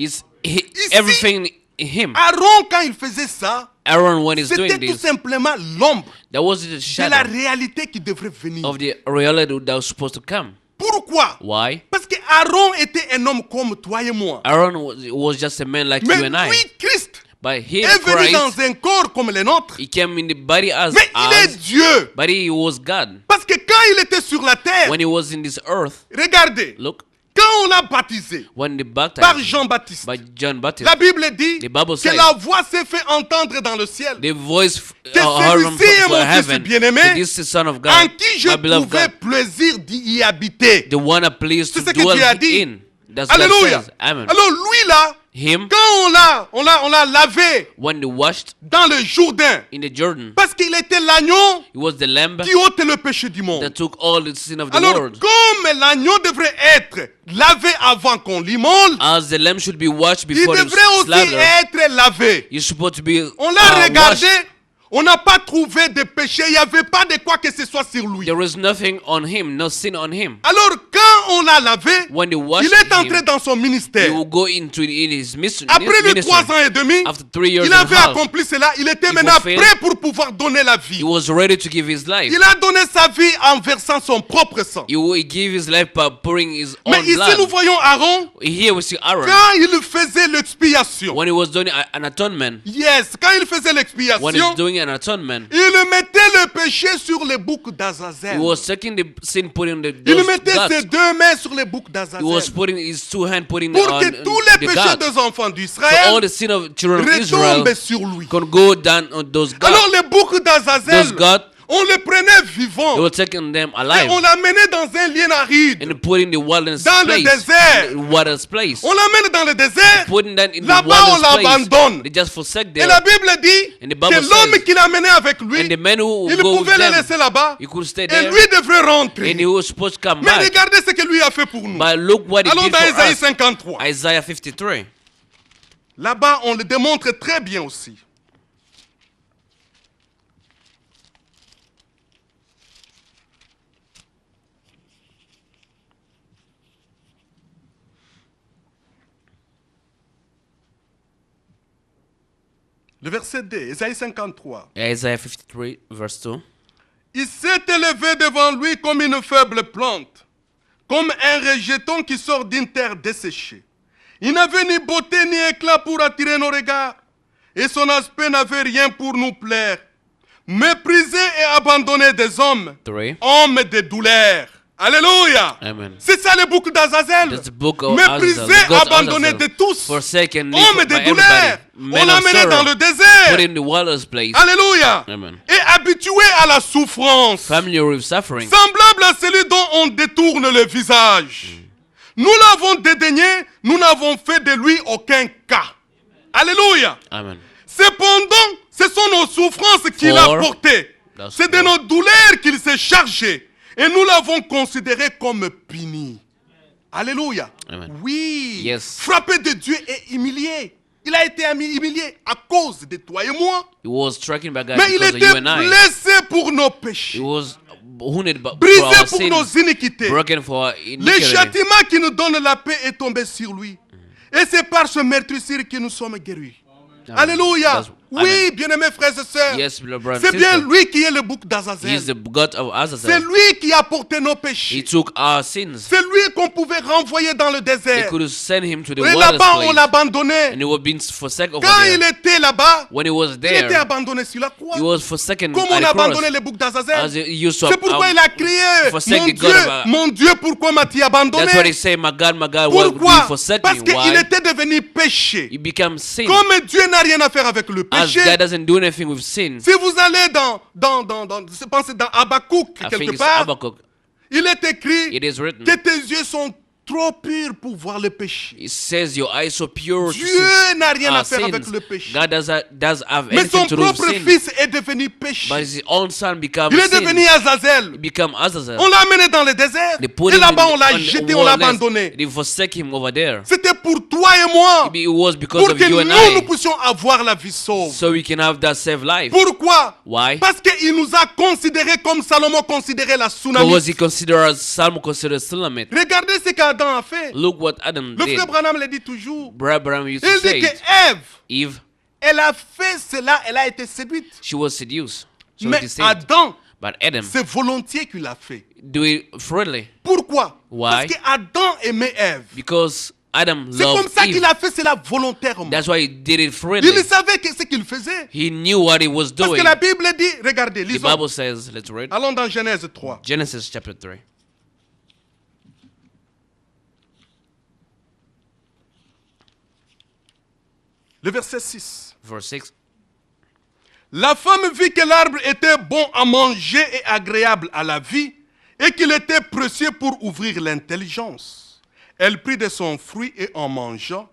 Everything in him. Aaron, quand il faisait ça, Aaron, when he's doing c'était tout this, simplement l'ombre that was the de la shadow réalité qui devrait venir. of the reality that was supposed to come. Pourquoi? Why? Parce que Aaron était un homme comme toi et moi. Aaron was just a man like Mais you and I. lui, Christ, But he, est venu Christ, dans un corps comme le nôtre. he came in the body as Mais il est us, Dieu. but he was God. Parce que quand il était sur la terre, When he was in this earth, regardez, look, quand on l'a baptisé when the par baptized Jean-Baptiste, by John Baptist, la Bible dit The Bible que says- la voix s'est fait entendre dans le ciel. the voice Que heard from, celui-ci est from mon fils heaven, bien-aimé, that this is the Son of God, en qui je my beloved trouvais God, plaisir d'y habiter. the one that pleased to C'est ce que dwell Dieu a dit. in. That's what it Alléluia. says. Amen. Alors lui là, Him, quand on l'a lavé when they washed dans le Jourdain, in the Jordan, parce qu'il était l'agneau he was the lamb qui ôte le péché du monde. that took all the sin of the Alors world. comme l'agneau devrait être lavé avant qu'on l'immole, As the lamb should be washed il before devrait it's aussi slaughtered, être lavé. you're supposed to be On l'a regardé, washed. on n'a pas trouvé de péché, il n'y avait pas de quoi que ce soit sur lui. There is nothing on him, no sin on him. Alors quand on l'a lavé, When they washed il est entré him, dans son he ministère. will go into in his mission. Après les ministry. 3 ans et demi, After 3 years il and a avait half, accompli cela, il était He maintenant fulfilled. prêt pour pouvoir donner la vie. he was ready to give his life. Il a donné sa vie en versant son propre sang. He gave his life by pouring his Mais own ici blood. nous voyons Aaron, Here we see Aaron. quand il faisait l'expiation. When he was doing an atonement, Yes, quand il faisait when l'expiation, he's doing an atonement, il mettait le péché sur les boucs he d'Azazel. was taking the sin, putting Il those mettait ses gods. 2 mains sur les boucs He was d'Azazel. putting his 2 hands, putting Pour on que tous les the péchés gods. des enfants So all d'Israël the sin of children of Israel retombent sur lui. can go down on those gods. Alors les boucs d'Azazel, Those gods, on les prenait they vivants were taking them et alive on l'amenait dans un lieu aride. and put in the wilderness Dans le place, désert. the wilderness place. On l'amène dans le désert. Putting them in the Là-bas, on wilderness place. l'abandonne. They just forsake Et them. la Bible dit And the que Bible l'homme says- qu'il amenait avec lui, And the men who il go with pouvait le them, laisser là-bas he could stay et there, lui devrait rentrer. and he was supposed to come Mais back. regardez ce que lui a fait pour nous. But look what he Allons did dans for Ésaïe us. 53. Isaiah 53. Là-bas, on le démontre très bien aussi. Le verset 2, Ésaïe 53. Isaiah 53, verse 2. Il s'est élevé devant lui comme une faible plante, comme un rejeton qui sort d'une terre desséchée. Il n'avait ni beauté ni éclat pour attirer nos regards, et son aspect n'avait rien pour nous plaire. Méprisé et abandonné des hommes, 3. homme de douleur. Alléluia. Amen. C'est ça le bouc d'Azazel. That's the book of Méprisé, Azazel, the God of abandonné Azazel. de tous. Forsaken Homme by de everybody. douleur. Man On l'a of mené dans sorrow. le désert. Put in the wilderness place. Alléluia. Amen. Et habitué à la souffrance. Familiar with suffering. Semblable à celui dont on détourne le visage. Nous l'avons dédaigné, nous n'avons fait de lui aucun cas. Alléluia. Amen. Cependant, ce sont nos souffrances qu'il a For portées. that's C'est de for- nos douleurs qu'il s'est chargé. Et nous l'avons considéré comme puni. Alléluia. Amen. Oui. Yes. Frappé de Dieu et humilié. Il a été humilié à cause de toi et moi. He was stricken by God Mais il because of était you and I. blessé pour nos He péchés. was wounded for Brisé our pour nos sins. iniquités. Broken for our Le iniquity. châtiment qui nous donne la paix est tombé sur lui. Et c'est par ce meurtrissure que nous sommes guéris. Amen. Alléluia. That's- Oui, Amen. bien-aimés frères et sœurs. Yes, beloved brothers C'est and bien sisters. lui qui est le bouc He is d'Azazel. the God of C'est Azazel. lui qui a porté nos He péchés. took our sins. C'est lui qu'on pouvait renvoyer dans le They désert. could send him to the Et wilderness là-bas, on place. l'a abandonné. And he was being forsaken over Quand il there. était là-bas, When he was il était there, abandonné sur la croix. he was forsaken Comme at on the a cross. abandonné le bouc As d'Azazel. he used to C'est pourquoi il a crié, forsake the God of- mon Dieu, pourquoi m'as-tu abandonné? That's what he said, my God, my God, why would you Pourquoi? forsake Parce me? qu'il Why? était devenu péché. He became sin. Comme Dieu n'a rien à faire avec le As péché, God doesn't do anything with sin. si vous allez je pense dans Habakkuk, I think quelque it's part, Habakkuk. il est écrit It is written. que tes yeux sont trop purs pour voir le péché. It says your eyes so pure to Dieu see n'a rien à our faire avec sins. le péché. God does have Mais son anything to do with propre sin. fils est devenu péché. But his own son became Il est sin. devenu Azazel. He became Azazel. On l'a amené dans le désert. They put Et him là-bas, in- on l'a on the jeté, on l'a wilderness. abandonné. They forsake him over there. C'était pour toi et moi. It was because Pour of que you and nous I. puissions avoir la vie sauve. So we can have that saved life. Pourquoi? Why? Parce qu'il nous a considérés comme Salomon considérait la tsunami. Because he considered Salmon considered Sulamite. Regardez ce qu'Adam a fait. Look what Adam Le did. frère Branham le dit toujours. Abraham used Il to dit say que it. Ève, Eve, elle a fait cela, elle a été séduite. she was seduced. So Mais deceived. Adam, But Adam c'est volontiers qu'il l'a fait. do it freely. Pourquoi? Why? Parce qu'Adam aimait Ève. Because Adam C'est comme loved ça qu'il Eve. a fait cela volontairement. That's why he did it freely. Il savait ce qu'il faisait. He knew what he was Parce doing. que la Bible dit, regardez, The lisons. Bible says, let's read. Allons dans Genèse 3. Genesis chapter 3. Le verset 6. Verse 6. La femme vit que l'arbre était bon à manger et agréable à la vie, et qu'il était précieux pour ouvrir l'intelligence. Elle prit de son fruit et en mangea.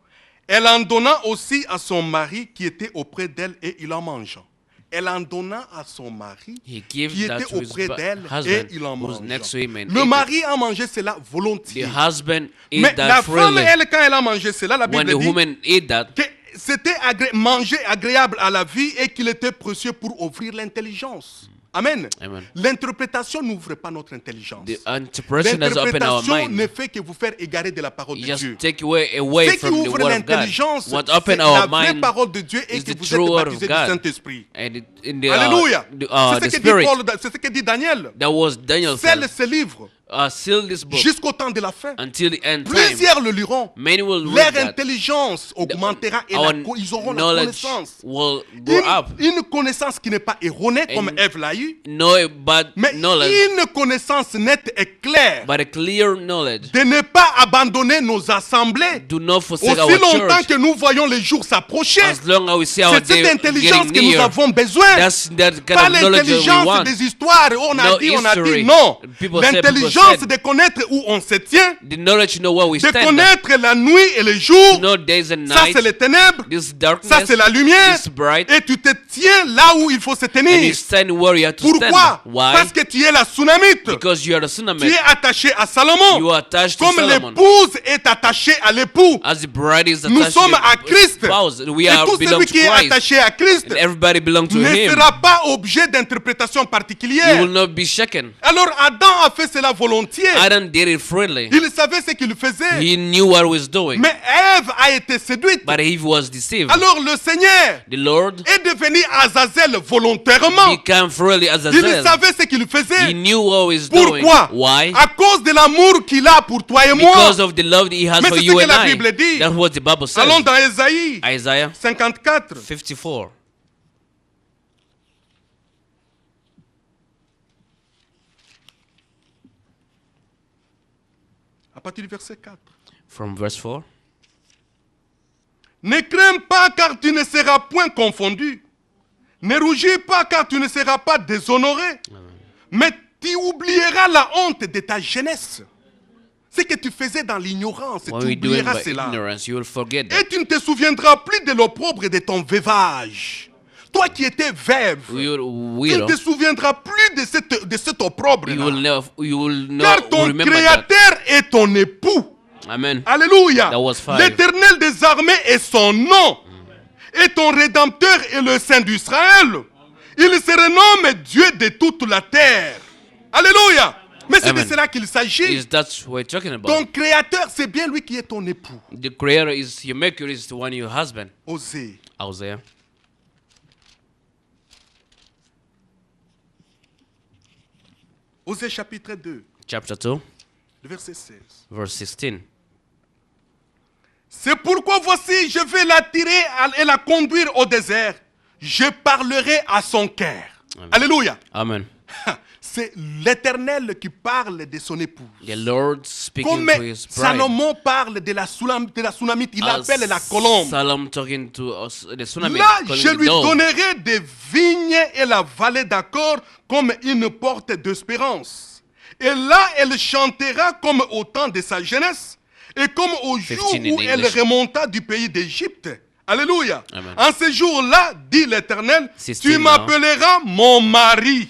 Elle en donna aussi à son mari qui était auprès d'elle et il en mangea. Elle en donna à son mari He gave qui that était to his auprès d'elle et husband il en who was next to mangea. him and Le ate mari a mangé cela it. volontiers. The husband Mais ate la that femme, freely. elle, quand elle a mangé cela, la When Bible the dit woman ate that, que c'était manger agréable à la vie et qu'il était précieux pour ouvrir l'intelligence. Amen. Amen. L'interprétation n'ouvre pas notre intelligence. the interpretation has opened our L'interprétation ne mind. fait que vous faire égarer de la parole You de just Dieu. take away Ce qui from the ouvre word of God. l'intelligence, What c'est opened la our vraie mind parole de Dieu et is que the vous true êtes word baptisé of du God. Saint-Esprit. And in the, Alléluia. the C'est ce que dit Spirit, Paul, c'est ce que dit Daniel. that was Daniel Scelle said, ce livre seal this book jusqu'au temps de la fin. until the end time. Plusieurs le liront. Many will Leur read that. intelligence augmentera et Our ils auront la knowledge connaissance. will grow up. Une connaissance qui n'est pas erronée comme And- Ève l'a eu, No bad mais knowledge, une connaissance nette et claire but a clear knowledge. de ne pas abandonner nos assemblées Do not forsake aussi our longtemps church. que nous voyons les jours s'approcher. As long as we see our C'est cette day intelligence que getting nous near, avons besoin. that's that kind Pas of knowledge that we l'intelligence want. des histoires. On a No dit, on a history. dit. Non. People say, people L'intelligence said. de connaître où on se tient, The knowledge to know where we de stand. connaître la nuit et le To jour. know days and Ça, nights. c'est les ténèbres. This Ça, darkness. c'est la lumière. This bright. Et tu te tiens là où il faut se And tenir. you stand where you have to Pourquoi? stand. Why? Parce que tu es la tsunamite. Because you are the Tu Sunamite. es attaché à Salomon. You are attached to Comme Solomon. l'épouse est attachée à l'époux. As the bride is Nous attached sommes to à the Christ. spouse. We Et are tout belong celui to qui est Christ. attaché à Christ And everybody belong to ne him. sera pas objet d'interprétation You particulière. will not be shaken. Alors Adam a fait cela volontiers. Adam did it freely. Il savait ce qu'il faisait. He knew what he was doing. Mais Ève a été séduite. But Eve was deceived. Alors le Seigneur The Lord est devenu Azazel volontairement. became freely as a Il zeal. savait ce qu'il faisait. He knew what he was doing. Pourquoi? Why? À cause de l'amour qu'il a pour toi et moi. Because of the love that he has Mais for c'est ce you que and la I. Bible dit. That's what the Bible says. Allons dans Ésaïe Isaiah 54. 54. À partir du verset 4. From verse 4. Ne crains pas car tu ne seras point confondu. Ne rougis pas car tu ne seras pas déshonoré. Mais tu oublieras la honte de ta jeunesse. Ce que tu faisais dans l'ignorance, tu What you doing oublieras by cela. ignorance, you will forget Et that. tu ne te souviendras plus de l'opprobre de ton veuvage. Toi qui étais veuve, You tu ne widow, te souviendras plus de cet opprobre. you will Car not ton remember that. Créateur est ton époux. Amen. Alléluia. That was 5. L'Éternel des armées est son nom. Et ton Rédempteur est le Saint d'Israël. Il se renomme Dieu de toute la terre. Alléluia. Mais c'est de Amen. cela qu'il s'agit. Is that what you're talking about? Ton Créateur, c'est bien lui qui est ton époux. The creator is your maker, is the one your husband. Osée. Isaiah Osée chapitre 2, chapter 2, le verset 16. verse 16. C'est pourquoi voici, je vais l'attirer et la conduire au désert. Je parlerai à son cœur. Alléluia. Amen. C'est l'Éternel qui parle de son épouse. The Lord speaking Comme to his bride. Salomon parle de la Sunamite, il l'appelle la colombe. Solomon talking to us, the tsunami. Là, calling je the lui dove. donnerai des vignes et la vallée d'accord comme une porte d'espérance. Et là, elle chantera comme au temps de sa jeunesse et comme au jour 15 in où elle English. remonta du pays d'Égypte. Alléluia. Amen. En ce jour-là, dit l'Éternel, 16 tu now. m'appelleras mon mari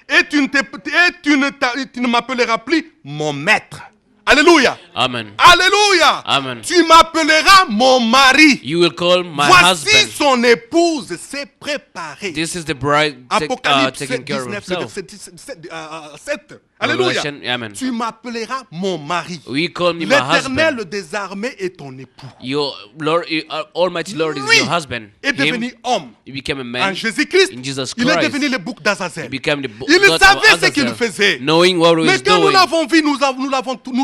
et tu ne m'appelleras plus mon maître. Alléluia. Amen. Alléluia. Amen. Tu m'appelleras mon mari. You will call my Voici husband. son épouse s'est préparée. This is the bride Apocalypse taking care of 19, le himself. verset 7. Alléluia. Revelation, amen. Tu m'appelleras mon mari. We call me my husband. L'Éternel des armées est ton époux. Your Lord, Almighty Lord is Lui your husband. est devenu homme. He became a En man. Jésus-Christ, In Jesus il est Christ. devenu le bouc He d'Azazel. became the Il God of savait ce qu'il Azazel. faisait. Knowing what he Mais was quand nous doing. l'avons vu, nous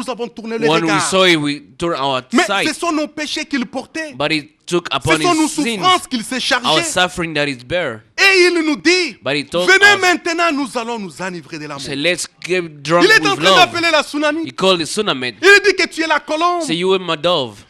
avons tourné les When we regards. saw it, we turned our Mais sight. ce sont nos péchés qu'il portait. But he took Ce upon sont nos his sins souffrances qu'il s'est our chargé. suffering that is bare. Et il nous dit, But he told venez us, maintenant, nous allons nous enivrer de l'amour. say, let's get drunk Il est en with train love. d'appeler la tsunami. He called the tsunami. Il dit que tu es la colombe. Say, you are my dove.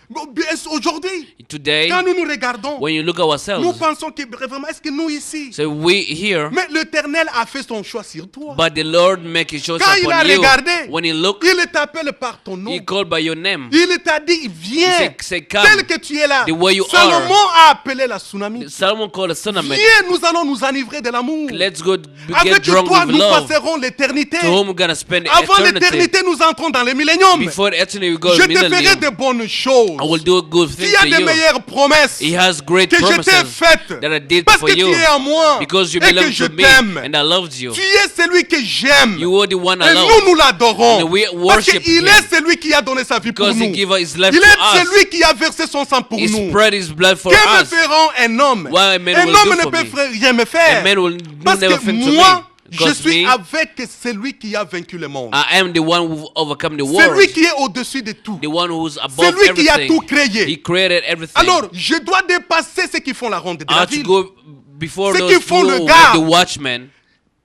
Aujourd'hui, Today, quand nous nous regardons, when you look at nous ourselves, pensons que vraiment, est-ce que nous ici? say, we here, Mais l'Éternel a fait son choix sur toi. but the Lord make his choice Quand il a upon you. regardé, When he looked, il t'appelle par ton nom. he called by your name. Il t'a dit, viens, Say, come. tel que tu es là. The way you Salomon a appelé la tsunami. Solomon called the tsunami. Viens, nous allons nous enivrer de l'amour. Let's go get Avec drunk toi, with nous love. passerons l'éternité. To whom we're gonna spend Avant eternity. l'éternité, nous entrons dans le millénium. Before eternity, we go Je te ferai millennium. de bonnes choses. I will do good Il things y a to de you. meilleures promesses He has great que je t'ai promises faites that I did parce for que tu you es à moi because you et que belong je to me t'aime. and I loved you. Tu es celui que j'aime. You are the one I Et love. nous l'adorons. And we Parce worship qu'il him. est celui qui a donné sa vie pour Because he nous. gave his life Il to est us. celui qui a versé son sang pour He nous. spread his blood for Que me us. feront un homme? What a man Un will homme do ne for peut me. rien me faire. A man will Parce never que fit to moi, me. je Because suis me, avec celui qui a vaincu le monde. I am the one who overcome the Celui world. qui est au-dessus de tout. The one who's above Celui qui a everything. tout créé. He created everything. Alors, je dois dépasser ceux qui font la ronde de I la have to ville go before Ceux those qui font who le were garde. the watchmen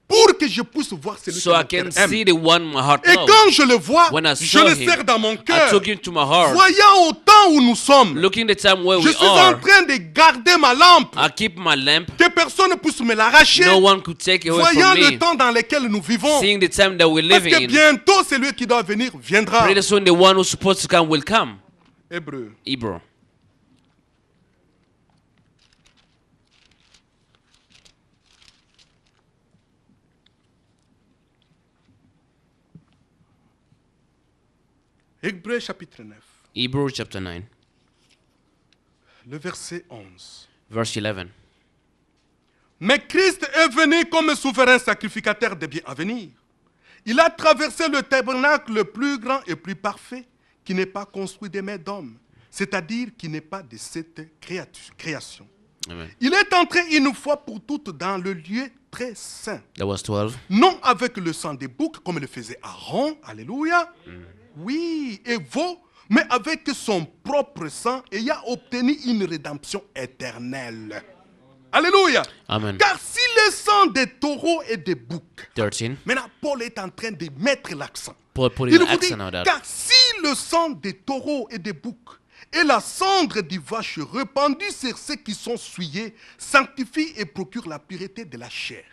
pour que je puisse voir celui so que I mon can cœur see aime. the one my heart Et loves. quand je le vois, When I je saw le him, serre dans mon I cœur. took him to my heart. Voyant au temps où nous sommes, Looking the time where je we suis en are, train de garder ma lampe. I keep my lamp. Que personne ne puisse me l'arracher. No one could take it away Voyant from le me. temps dans lequel nous vivons. Seeing the time that we're Parce living que in. bientôt, celui qui doit venir viendra. Pretty soon the one who's supposed to come will come. Hébreu. Hebrew. Hébreu chapitre 9, Hebrews chapter 9, le verset 11. verse 11. Mais Christ est venu comme souverain sacrificateur des biens à venir. Il a traversé le tabernacle le plus grand et plus parfait, qui n'est pas construit des mains d'hommes, c'est-à-dire qui n'est pas de cette création. Amen. Il est entré une fois pour toutes dans le lieu très saint, That was 12. non avec le sang des boucs comme le faisait Aaron, alléluia, oui, et veau, mais avec son propre sang, et il a obtenu une rédemption éternelle. Alléluia. Amen. Car si le sang des taureaux et des boucs, 13. maintenant Paul est en train de mettre l'accent. Paul putting Il an vous dit, accent on that. car si le sang des taureaux et des boucs et la cendre du vache répandue sur ceux qui sont souillés sanctifie et procure la pureté de la chair.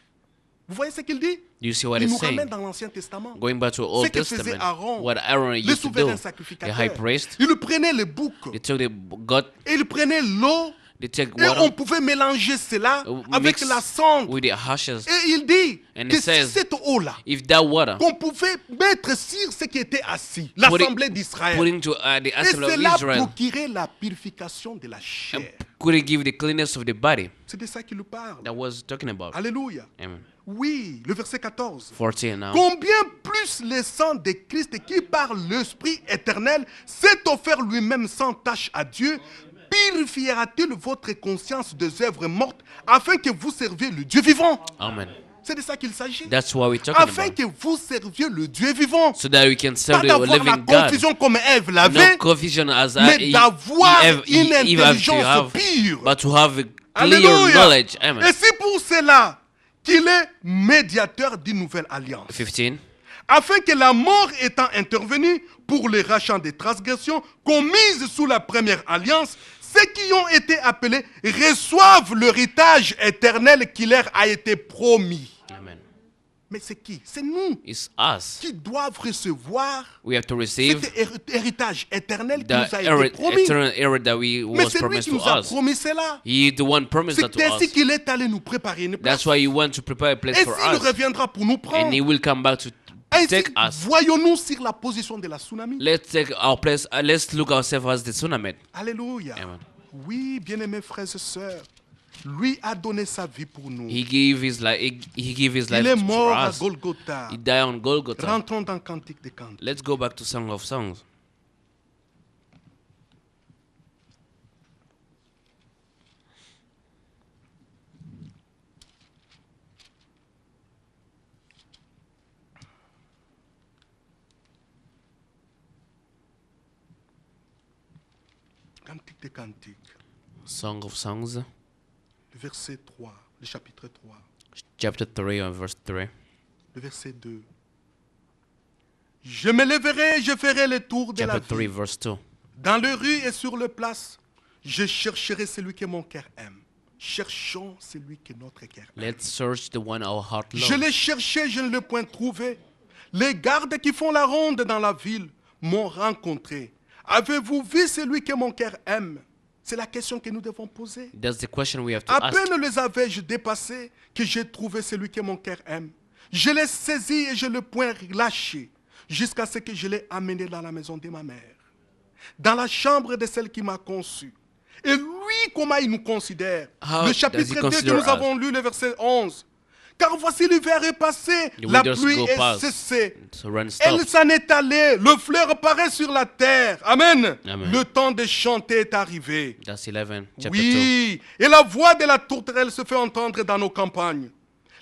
Vous voyez ce qu'il dit? Do you see what Il it's nous ramène saying? dans l'Ancien Testament. Going back to Ce Old que faisait Testament, Aaron, what Aaron le used to do, souverain the sacrificateur. high priest, Il prenait le bouc they took the goat, et il prenait l'eau they take et on water, pouvait mélanger cela avec mix la cendre. with the ashes. Et il dit And que it says, si cette eau-là if that water, qu'on pouvait mettre sur ce qui était assis, l'assemblée d'Israël, put into the et assembly of cela Israel, procurait la purification de la chair. could it give the cleanness of the body? C'est de ça qu'il parle. That was talking about. Alléluia. Amen. Oui, le verset 14. 14 now. Combien plus le sang de Christ qui par l'Esprit éternel s'est offert lui-même sans tâche à Dieu, purifiera-t-il votre conscience des œuvres mortes afin que vous serviez le Dieu vivant? Amen. C'est de ça qu'il s'agit. That's what we're talking Afin about. que vous serviez le Dieu vivant. So that we can serve Pas the d'avoir la living God. confusion comme Ève No l'avait, confusion as mais d'avoir une Eve have to intelligence have, pure. but to have a clear Alléluia. knowledge. Et Amen. c'est pour cela qu'il est médiateur d'une nouvelle alliance. 15. Afin que la mort étant intervenue pour les rachats des transgressions commises sous la première alliance, ceux qui ont été appelés reçoivent l'héritage éternel qui leur a été promis. Amen. Mais c'est qui? C'est nous It's us. qui doivent recevoir We have to receive cet héritage éternel qui the nous a été promis. eternal heritage that Mais was c'est lui promised qui to nous a us. promis cela. He the one promised that C'est to ainsi us. qu'il est allé nous préparer une place. That's why he wants to prepare a place Et for s'il us. reviendra pour nous prendre, And he will come back to ainsi take us. voyons-nous sur la position de la tsunami. Let's take our place. Let's look ourselves as the tsunami. Alléluia. Amen. Oui, bien-aimés frères et sœurs, lui a donné sa vie pour nous. He gave his life. He gave his Il life est for mort à us. Golgotha. He died on Golgotha. Rentrons dans Cantique des Cantiques. Let's go back to Song of Songs. Cantique des Cantiques, Song of Songs, le verset 3, le chapitre 3, chapter 3 and verse 3. le verset 2. Je me lèverai, je ferai le tour de la Chapter 3 ville. verse 2. Dans les rues et sur les places, je chercherai celui que mon cœur aime. Cherchons celui que notre cœur aime. Let's search the one our heart Je loves. l'ai cherché, je ne l'ai point trouvé. Les gardes qui font la ronde dans la ville m'ont rencontré. Avez-vous vu celui que mon cœur aime? C'est la question que nous devons poser. That's the question we have to À ask. peine les avais-je dépassés que j'ai trouvé celui que mon cœur aime. Je l'ai saisi et je le point lâché jusqu'à ce que je l'ai amené dans la maison de ma mère, dans la chambre de celle qui m'a conçu. Et lui, comment il nous considère? How Le does he chapitre 2 que consider nous us? avons lu, le verset 11. Car voici l'hiver est passé, The la winters pluie go est past. cessée. So run Elle stop. s'en est allée, le fleur paraît sur la terre. Amen. Amen. Le temps de chanter est arrivé. That's 11, chapter 2. Oui, et la voix de la tourterelle se fait entendre dans nos campagnes.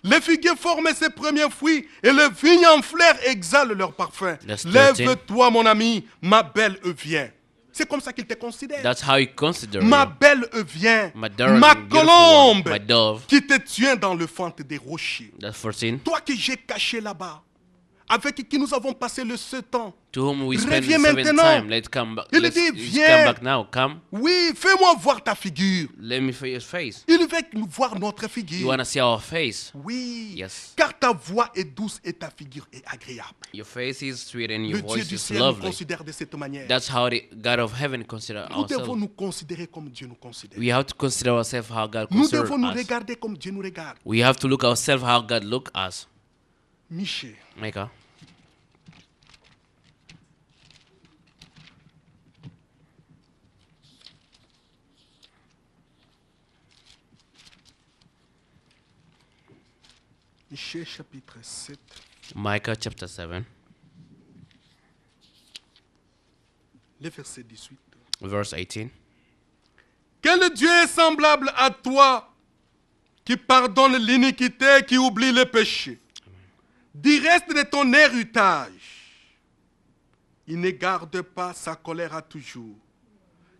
Les figuiers forment ses premiers fruits et les vignes en fleurs exhalent leur parfum. That's 13. Lève-toi, mon ami, ma belle vient. C'est comme ça qu'il te considère. That's how you consider Ma you. belle vient, My darling, ma beautiful one, colombe my dove. qui te tient dans le fente des rochers. That's 14. Toi que j'ai caché là-bas, avec qui nous avons passé le 7 ans. To whom we spend Reviens 7 maintenant. time. Let's come back. Il Let's dit, come viens. back now. Come. Oui, fais-moi voir ta figure. Let me see your face. Il veut nous voir notre You figure. want to see our face? Oui, Yes. car ta voix est douce et ta figure est agréable. Your face is sweet and your Le Dieu voice du is ciel nous lovely. considère de cette manière. That's how the God of heaven consider Nous devons ourselves. nous considérer comme Dieu nous considère. We have to consider ourselves how God Nous considers devons nous us. regarder comme Dieu nous regarde. We have to look ourselves how God look us. Michel, Micah. Michée chapitre 7, Micah chapter 7, le verset 18. verse 18. Quel Dieu est semblable à toi qui pardonne l'iniquité, qui oublie le péché? Du reste de ton héritage, il ne garde pas sa colère à toujours,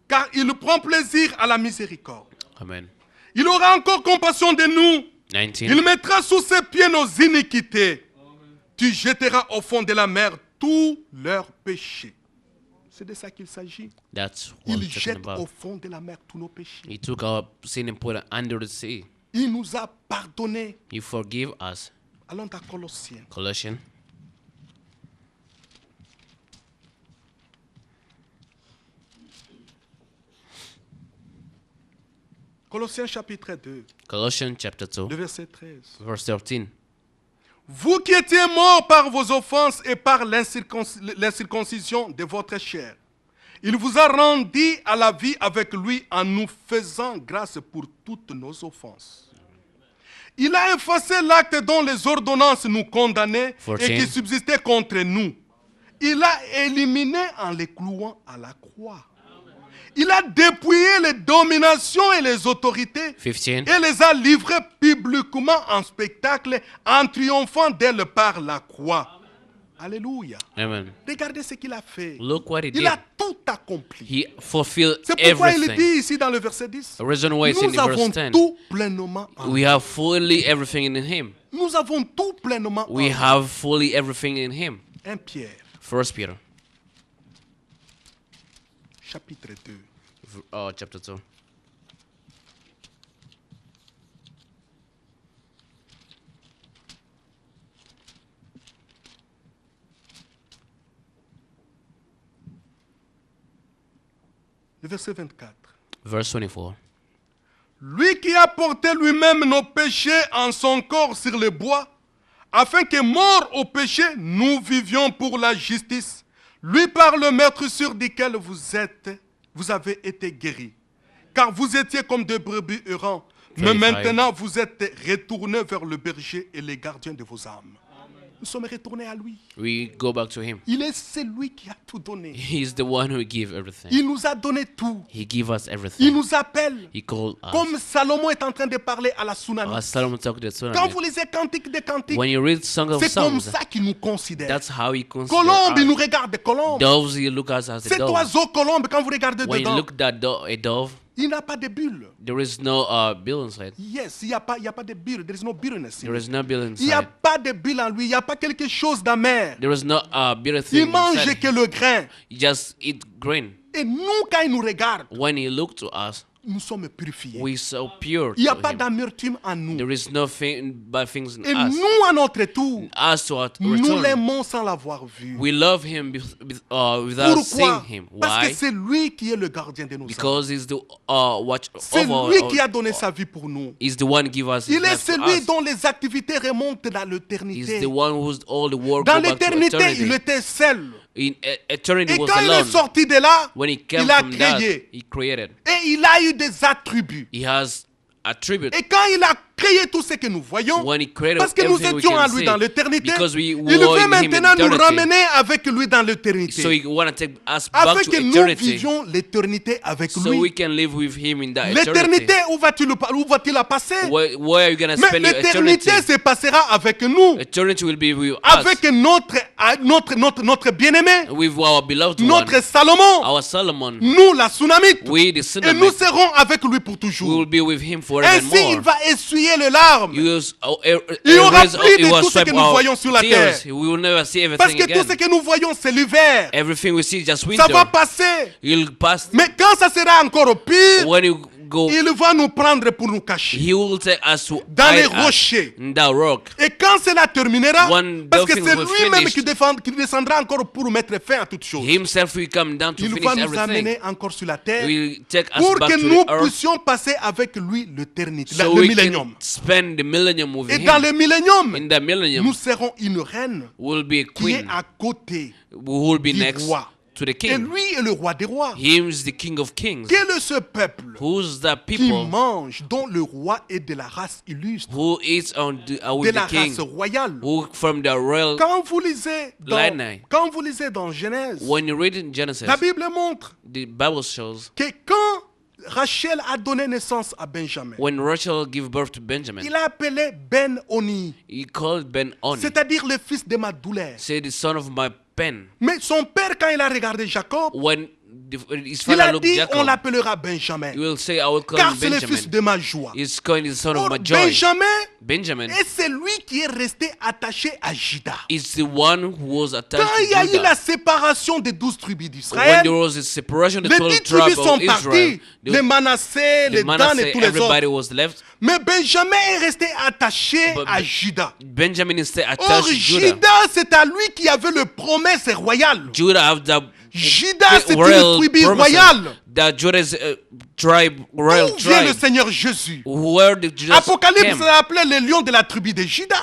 car il prend plaisir à la miséricorde. Amen. Il aura encore compassion de nous. 19. Il mettra sous ses pieds nos iniquités. Tu jetteras au fond de la mer tous leurs péchés. C'est de ça qu'il s'agit. That's what Il I'm talking jette au about. fond de la mer tous nos péchés. He took our sin and put it under the sea. Il nous a pardonné. He forgive us. Allons à Colossiens. Colossians Colossiens chapitre 2, Colossians chapter 2, le verset 13. verse 13. Vous qui étiez morts par vos offenses et par l'incirconcision de votre chair, il vous a rendu à la vie avec lui en nous faisant grâce pour toutes nos offenses. Il a effacé l'acte dont les ordonnances nous condamnaient 14. et qui subsistait contre nous. Il l'a éliminé en les clouant à la croix. Il a dépouillé les dominations et les autorités 15. et les a livrées publiquement en spectacle en triomphant d'elles par la croix. Alléluia. Amen. Regardez ce qu'il a fait. Look what he Il did. a tout accompli. He fulfilled C'est pourquoi il everything. dit ici dans le verset 10, The reason why it's in nous the verse avons 10. tout pleinement en We have fully everything in him. Nous avons tout pleinement We en have fully everything in him. 1 Pierre, 1 Peter chapitre 2. chapter 2. Le verset 24. Verse 24. Lui qui a porté lui-même nos péchés en son corps sur le bois, afin que, morts au péché, nous vivions pour la justice. Lui par le maître sur duquel vous avez été guéris. Car vous étiez comme des brebis errants, mais 25. maintenant vous êtes retournés vers le berger et les gardiens de vos âmes. Nous sommes retournés à lui. We go back to him. Il est celui qui a tout donné. He's the one who give everything. Il nous a donné tout. He give us Il everything. nous appelle. He called us. Comme Salomon est en train de parler à la tsunami. As Solomon talked to the Quand tsunami. vous lisez Cantique des Cantiques, When you read Song of c'est comme Songs, ça qu'il nous considère. that's how he considers Colombe, il nous us. regarde. Colombe. Doves, he look us as a Cet dove. oiseau colombe, quand vous regardez When you dedans, look at a dove, il n'a pas de bulle. there is no bill inside. Yes, il n'y a pas de bulle. There is no bitterness. There is no bill Il n'y a inside. pas de bulle en lui. Il n'y a pas quelque chose d'amer. There is no bitter Il thing mange inside. que le grain. He just eat grain. Et nous, quand il nous regarde, When he look to us, nous sommes purifiés. we so pure Il n'y a to pas him. d'amertume en nous. There is no bad things in Et us. nous, à notre tour, Us to our nous return, l'aimons sans l'avoir vu. we love him without seeing Pourquoi? him. Parce que Why? c'est lui qui est le gardien de nos âmes. Because he's the watch C'est over. lui qui a donné sa vie pour nous. He's the one give us. His Il est life to celui us. dont les activités remontent dans He's l'éternité. the one who's all the work Dans go back to l'éternité, il eternity. était seul. In eternity Et was quand il est alone. sorti de là, When he came il a from that, créé. he created. Et il a eu des attributs. He has attribute. Et quand il a créé tout ce que nous voyons, When he created parce que nous everything we étions can en lui see, dans l'éternité, because we il were veut in him maintenant nous eternity. ramener avec lui dans So l'éternité. he want to take us back Afin to que nous eternity. vivions l'éternité avec So we lui. can live with him in that L'éternité, eternity. où va-t-il la passer? Where are you going to Mais spend your l'éternité eternity? se passera avec nous. Eternity will be with us. Avec notre bien-aimé, With our beloved notre one. Salomon, Our Solomon. nous la Sunamite. We the Et nous Sunamite. serons avec lui pour We toujours. will be with him Ainsi, forevermore. il va essuyer les larmes. Il y aura plus de tout ce que nous voyons sur la terre. We will never see Parce everything que tout ce again. que nous voyons, c'est l'hiver. Everything we see is just Ça va winter. passer. He'll pass. Mais quand ça sera encore pire, When you go, il va nous prendre pour nous cacher he will take us to dans les hide us rochers. in that rock. Et quand cela terminera, When parce que those c'est things will lui-même finish, qui descendra encore pour mettre fin à toutes choses. Himself will come down to Il finish va nous everything. amener encore sur la terre He will take us pour back que to nous the earth puissions passer avec lui l'éternité, so le we millénium. can spend the millennium with Et dans le him. millénium, In the millennium, nous serons une reine will be a qui est queen à côté who will be du next roi. to the Et king. lui est le roi des rois. He is the king of kings. Quel est ce peuple Who's the qui people mange, dont le roi est de la race illustre, who is de with la the king? race royale? Who from the royal? Quand vous lisez Line. dans Genèse, When you read in Genesis, la Bible montre the Bible shows que quand Rachel a donné naissance à Benjamin, when Rachel gave birth to Benjamin, il a appelé Ben-Oni, he called Ben-Oni, c'est-à-dire le fils de ma douleur. say the son of my pen. Mais son père, quand il a regardé Jacob, When his il father a looked dit, on Jacob, l'appellera Benjamin, he will say, I will call car him c'est le fils Benjamin. de ma joie. He's calling the son of Or, my joy. Benjamin Benjamin est celui qui est resté attaché à Juda. is the one who was attached Quand il y a to eu la Judah. séparation des 12 tribus When d'Israël, there was a separation of the les 12 10 tribes tribus sont of Israel, partis, les Manassés, les Dan et Manasseh, tous les everybody autres. was left. Mais Benjamin est resté attaché But à Juda. Benjamin is still Or, attached to Judah. Juda, c'est à lui qui avait le promesse royale. Judah have the Juda, c'est une royal tribu promises. royale. That Judah's tribe, royal D'où vient le tribe. Seigneur Jésus? Where did Jesus Apocalypse came? l'a appelé le lion de la tribu de Juda.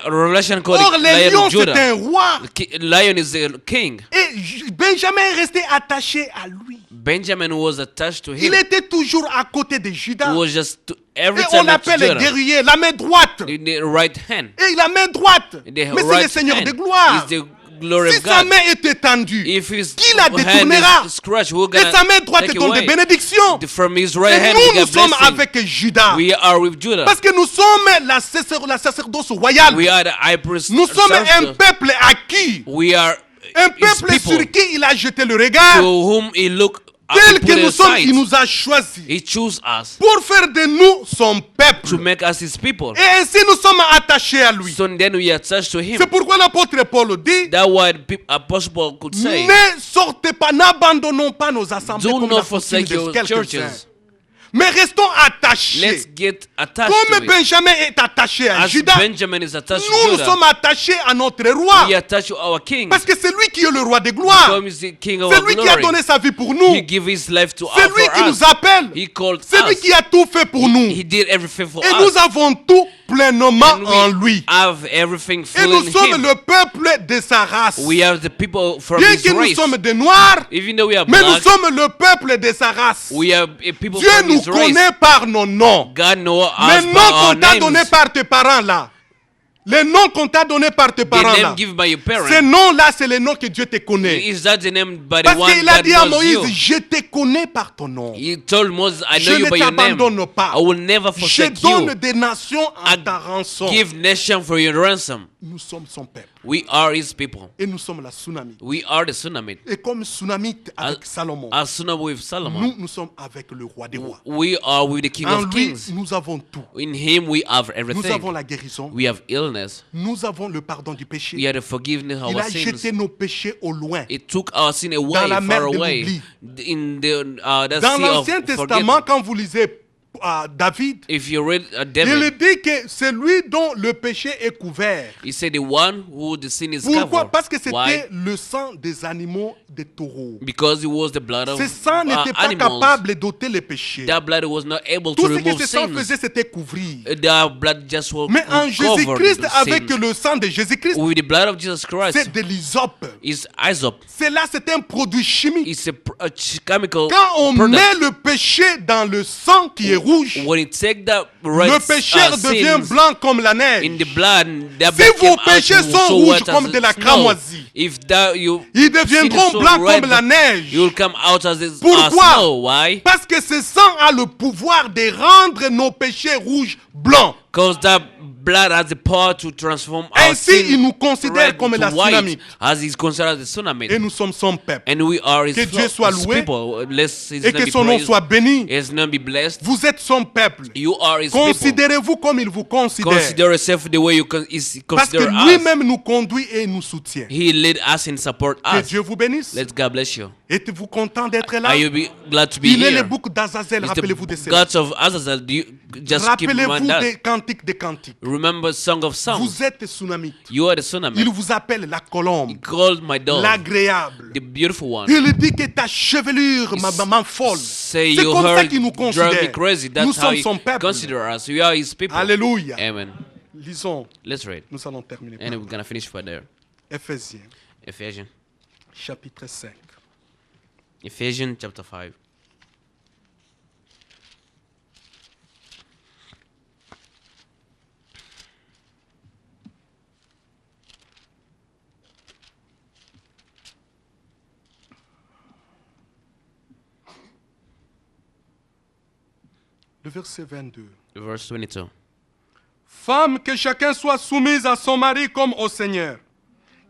Revelation called Or, the le Lion lion, of c'est Judah. un roi. Lion is the king. Et Benjamin est resté attaché à lui. Benjamin was attached to him. Il était toujours à côté de Juda. He was just every Et on time next to l'appelle le Judah. guerrier, la main droite. In the right hand. Et la main droite. The Mais c'est le right Seigneur hand de gloire. is the glory Si of sa God. main est étendue, If his qui la hand détournera? is scratched, who Et gonna sa main droite take donne des away? bénédictions. From his right Et hand, nous, we nous get sommes blessing. avec Juda. We are with Judah. Parce que nous sommes la sacerdoce royale. We are the high priest. Nous sommes un ancestors. peuple acquis. We are Un his peuple people, sur qui il a jeté le regard. to whom he looked Tel put que nous sommes, aside. il nous a choisis. He chose us Pour faire de nous son to peuple. make us his people. Et ainsi nous sommes attachés à lui. So then we are attached to him. C'est pourquoi l'apôtre Paul dit, That what Apostle Paul could say. ne sortez pas, n'abandonnons pas nos assemblées Do comme not la coutume forsake de your quelques-uns. churches. Mais restons attachés. Let's get attached Comme to it. Benjamin est attaché à As Juda, Benjamin is attached to nous Judah, sommes attachés à notre roi. we are attached to our king. Parce que c'est lui qui est le roi de gloire. Comme is the king of C'est our lui qui a glory. donné sa vie pour nous. He gave his life to C'est for lui qui us. nous appelle. He called C'est lui us. qui a tout fait pour nous. He did everything for Et us. nous avons tout pleinement And en we lui. have everything Et full nous in sommes him. le peuple de sa race. We are the people from Bien his que nous race. sommes des noirs, Even though we are mais nous black, sommes le peuple de sa race. we are a people Dieu from nous his race. connaît par nos noms. God knows Les us by noms our qu'on t'a donnés names. par tes parents là. Les noms qu'on t'a donnés par tes The parents là. name given by your Ces parents. noms-là, c'est les noms que Dieu te connaît. Is that the name by the Parce one qu'il a God dit à knows Moïse, you? je te connais par ton nom. He told Moses, I Je know you ne by your name. t'abandonne pas. I will never Je forsake donne you. des nations à I ta rançon. Give nation for your ransom. Nous sommes son peuple. We are his people. Et nous sommes la tsunami. We are the Sunamite. Et comme tsunamite avec Salomon, As Sunam with Solomon. nous sommes avec le roi des rois. We are with the King En of lui, Kings. nous avons tout. In him we have Nous avons everything. la guérison. We have illness. Nous avons le pardon du We péché. have the forgiveness of Il our a sins. jeté nos péchés au loin. It took our sin away, Dans la mer far de away. l'oubli. In the Dans sea of l'Ancien Testament, forgetting. quand vous lisez David, If you read il David, dit que c'est lui dont le péché est couvert. he said the one who the sin is Pourquoi? covered. Parce que Why? c'était le sang des animaux des taureaux. Because it was the blood of Ce sang n'était pas animals. capable d'ôter les péchés. That blood was not able to Tout ce que remove ce sang sins. faisait, c'était couvrir. That blood just was Mais en Jésus-Christ, covered avec sins. le sang de Jésus-Christ, With the blood of Jesus Christ, c'est de l'hysope. is hyssop. Cela, c'est un produit chimique. It's a chemical Quand on product. met le péché dans le sang qui est rouge, When it take that red le péché devient sins blanc comme la in neige. the blood, that Si blood vos came out péchés so sont wet rouges as comme de la snow. cramoisie, If that you ils deviendront so blancs red, comme la neige. you'll come out as this Pourquoi? snow. Why? Parce que ce sang a le pouvoir de rendre nos péchés rouges blancs. Because that blood has the power to transform our Ainsi, sin il nous considère red comme to la white, tsunami. as he's considered the tsunami. Et nous sommes son peuple. And we are his, Que Dieu soit his loué people. Let's his Et name que be son nom praised. soit béni. His name be blessed. Vous êtes son peuple. You are his people. Considérez-vous comme il vous considère. Consider yourself the way you Parce que consider us. lui-même nous conduit et nous soutient. He led us and support Que us. Dieu vous bénisse. Let God bless you. Êtes-vous content d'être là? Are you glad to be Il est here? le bouc d'Azazel, It's rappelez-vous de the cela. gods of Azazel. Do you just keep Rappelez-vous reminding that. des cantiques des cantiques. Remember Song of Songs. Vous êtes tsunamite. You are the tsunami. Il vous appelle la colombe, He called my dog l'agréable. the beautiful one. Il dit que ta chevelure m'enfolle. Say C'est you comme ça heard qu'il nous drive me considère. crazy. Nous That's how sommes he son peuple. consider us. We are his people. Alléluia. Amen. Lisons, Let's read. nous allons terminer. And we're gonna finish for there. Éphésiens, Ephesians chapitre 5. Ephesians chapter 5. Le verset 22. Verse 22. Femme, que chacun soit soumise à son mari comme au Seigneur.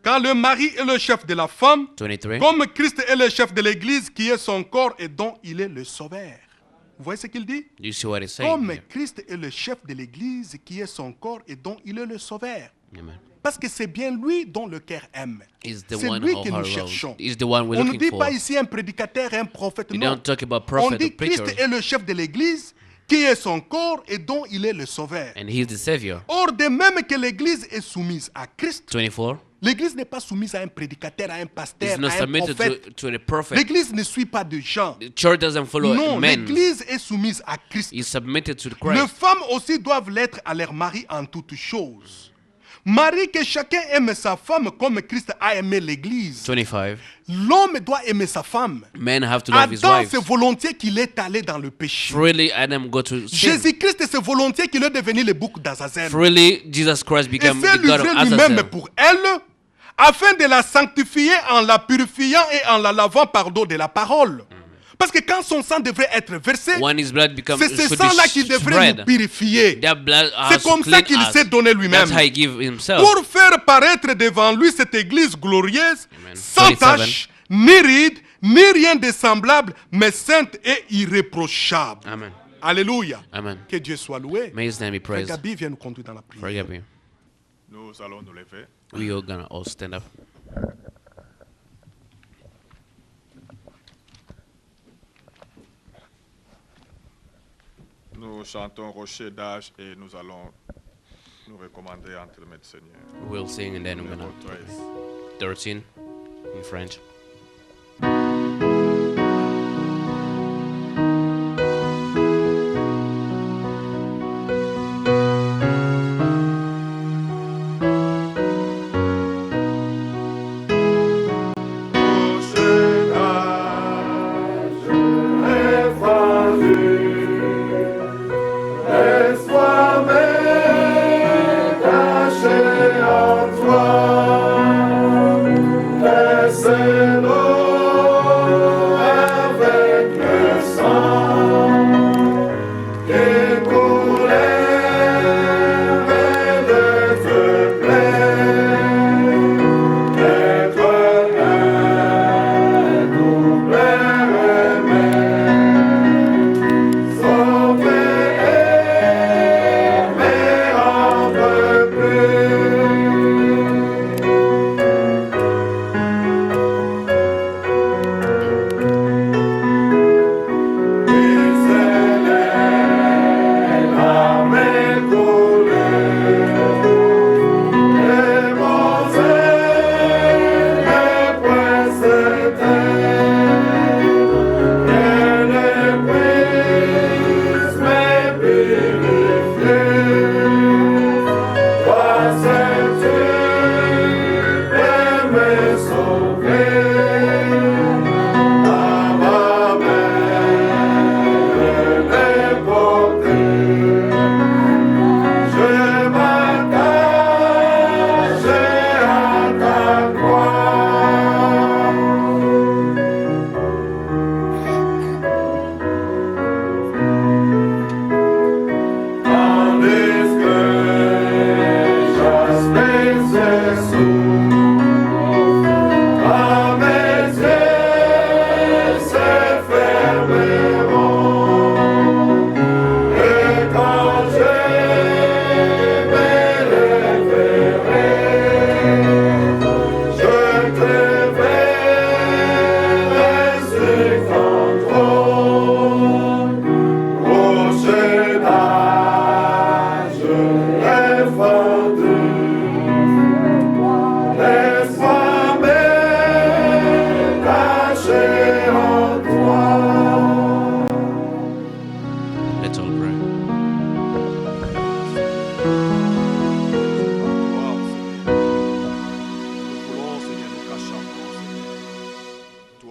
Car le mari est le chef de la femme, 23. comme Christ est le chef de l'Église, qui est son corps et dont il est le sauveur. Vous voyez ce qu'il dit? Do you see what he's saying? Comme here? Christ est le chef de l'Église, qui est son corps et dont il est le sauveur. Amen. Parce que c'est bien lui dont le cœur aime. He's the C'est one lui who que nous loves. cherchons. He's the one we're On ne looking dit for. pas ici un prédicateur, un prophète. You Non. don't talk about On prophet dit or preacher. Christ est le chef de l'Église, qui est son corps et dont il est le sauveur. And he's the Savior. Or, de même que l'Église est soumise à Christ, 24. l'Église n'est pas soumise à un prédicateur, à un pasteur, It's not à un submitted prophète. to the prophet. L'Église ne suit pas de gens. The church doesn't follow Non, men. l'Église est soumise à Christ. He's submitted to Les Christ. femmes aussi doivent l'être à leur mari en toutes choses. Marie, que chacun aime sa femme comme Christ a aimé l'Église. 25. L'homme doit aimer sa femme. Men have to love his Adam, wife. c'est volontiers qu'il est allé dans le péché. Freely Adam go to sin. Jésus-Christ, c'est volontiers qu'il est devenu le bouc d'Azazel. Freely Jesus Christ Et became s'est the God of livré lui-même Azazel. pour elle, afin de la sanctifier en la purifiant et en la lavant par l'eau de la parole. Parce que quand son sang devrait être versé, When his blood becomes c'est ce should sang-là be qui devrait nous spread, purifier. that blood has C'est to comme ça clean qu'il us. s'est donné lui-même. That's how he give himself. Pour faire paraître devant lui cette église glorieuse, Amen. sans 27. tache, ni ride, ni rien de semblable, mais sainte et irréprochable. Amen. Alléluia. Amen. Que Dieu soit loué. May his name be Frère praised. Gabi vient nous conduire dans la prière. Forgive me. Nous allons nous lever. We are gonna all stand up. Nous chantons Rocher d'âge et nous allons nous recommander entre le Seigneur. We'll sing and then we're Numéro gonna 13. 13 in French. Laisse-moi me cacher en toi, laisse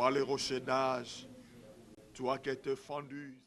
Toi le rocher d'âge, toi qui es fendu,